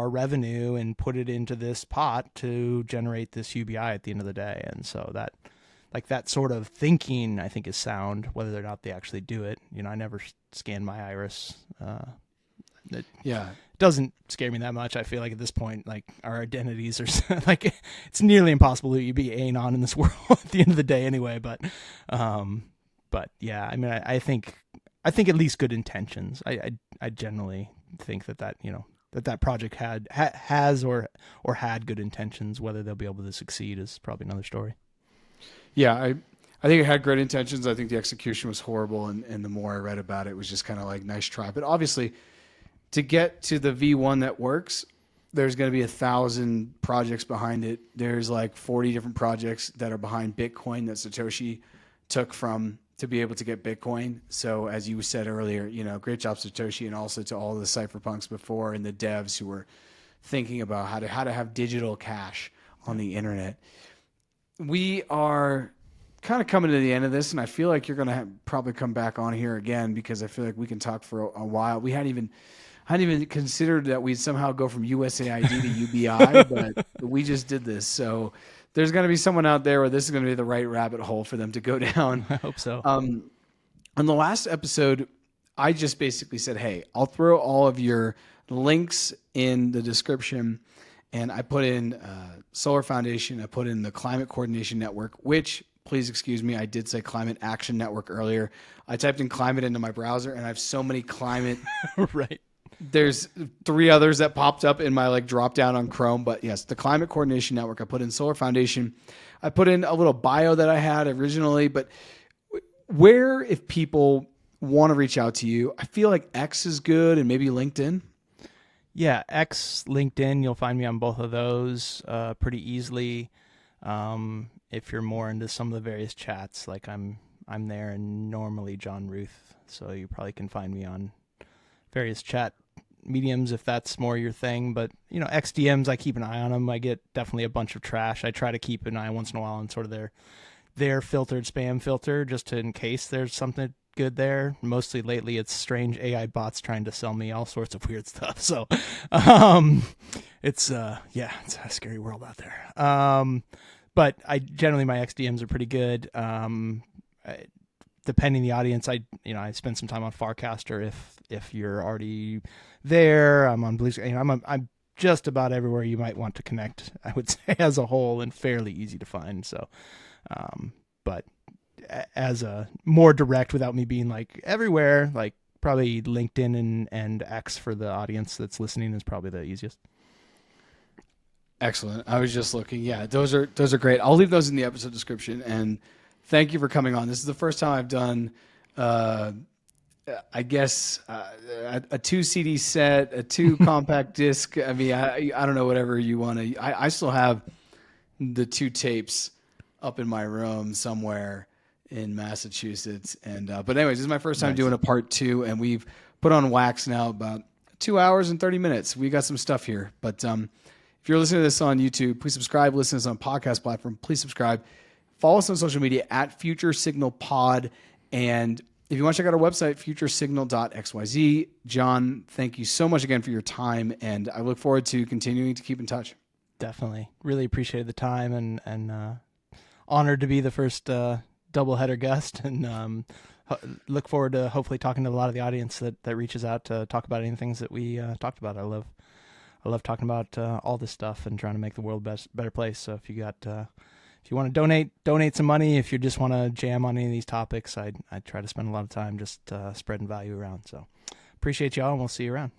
revenue and put it into this pot to generate this UBI at the end of the day. And so like that sort of thinking, I think, is sound, whether or not they actually do it. I never scan my iris. It doesn't scare me that much. I feel like at this point, like our identities are like, it's nearly impossible to be anon in this world at the end of the day anyway. But yeah, I mean, I think at least good intentions. I generally think that that project has or had good intentions. Whether they'll be able to succeed is probably another story. Yeah, I think it had great intentions. I think the execution was horrible, and the more I read about it, it was just kind of like, nice try. But obviously, to get to the V1 that works, there's going to be 1,000 projects behind it. There's like 40 different projects that are behind Bitcoin that Satoshi took from to be able to get Bitcoin. So as you said earlier, great job, Satoshi, and also to all the cypherpunks before and the devs who were thinking about how to have digital cash on the internet. We are kind of coming to the end of this, and I feel like you're going to probably come back on here again, because I feel like we can talk for a while. We hadn't even considered that we'd somehow go from USAID to UBI, but we just did this. So there's going to be someone out there where this is going to be the right rabbit hole for them to go down. I hope so. On the last episode, I just basically said, hey, I'll throw all of your links in the description. And I put in Solar Foundation. I put in the Climate Coordination Network, which, please excuse me, I did say Climate Action Network earlier. I typed in climate into my browser, and I have so many climate. Right. There's 3 others that popped up in my drop down on Chrome. But yes, the Climate Coordination Network. I put in Solar Foundation. I put in a little bio that I had originally. But where, if people want to reach out to you, I feel like X is good, and maybe LinkedIn. Yeah, X, LinkedIn, you'll find me on both of those pretty easily. If you're more into some of the various chats, like I'm there, and normally Jon Ruth, so you probably can find me on various chat mediums if that's more your thing. But XDMs, I keep an eye on them. I get definitely a bunch of trash. I try to keep an eye once in a while on sort of their filtered spam filter, just in case there's something good there. Mostly lately it's strange AI bots trying to sell me all sorts of weird stuff. So it's a scary world out there. But I generally, my XDMs are pretty good. Depending the audience, I spend some time on Farcaster if you're already there. I'm on Blue. I'm just about everywhere you might want to connect, I would say, as a whole, and fairly easy to find. So but as a more direct, without me being like everywhere, like probably LinkedIn and X for the audience that's listening is probably the easiest. Excellent. I was just looking. Yeah, those are great. I'll leave those in the episode description. And thank you for coming on. This is the first time I've done, I guess, a 2 CD set, a 2 compact disc. I mean, I don't know, whatever you want to. I still have the 2 tapes up in my room somewhere in Massachusetts. And but anyways, this is my first time doing a part 2, and we've put on wax now about 2 hours and 30 minutes. We got some stuff here. But if you're listening to this on YouTube, please subscribe. Listen to this on podcast platform, please subscribe. Follow us on social media at Future Signal Pod. And if you want to check out our website, futuresignal.xyz. Jon, thank you so much again for your time, and I look forward to continuing to keep in touch. Definitely. Really appreciated the time, and honored to be the first doubleheader guest, and look forward to hopefully talking to a lot of the audience that reaches out to talk about any things that we talked about. I love talking about all this stuff and trying to make the world better place. So if you want to donate some money. If you just want to jam on any of these topics, I try to spend a lot of time just spreading value around. So appreciate y'all, and we'll see you around.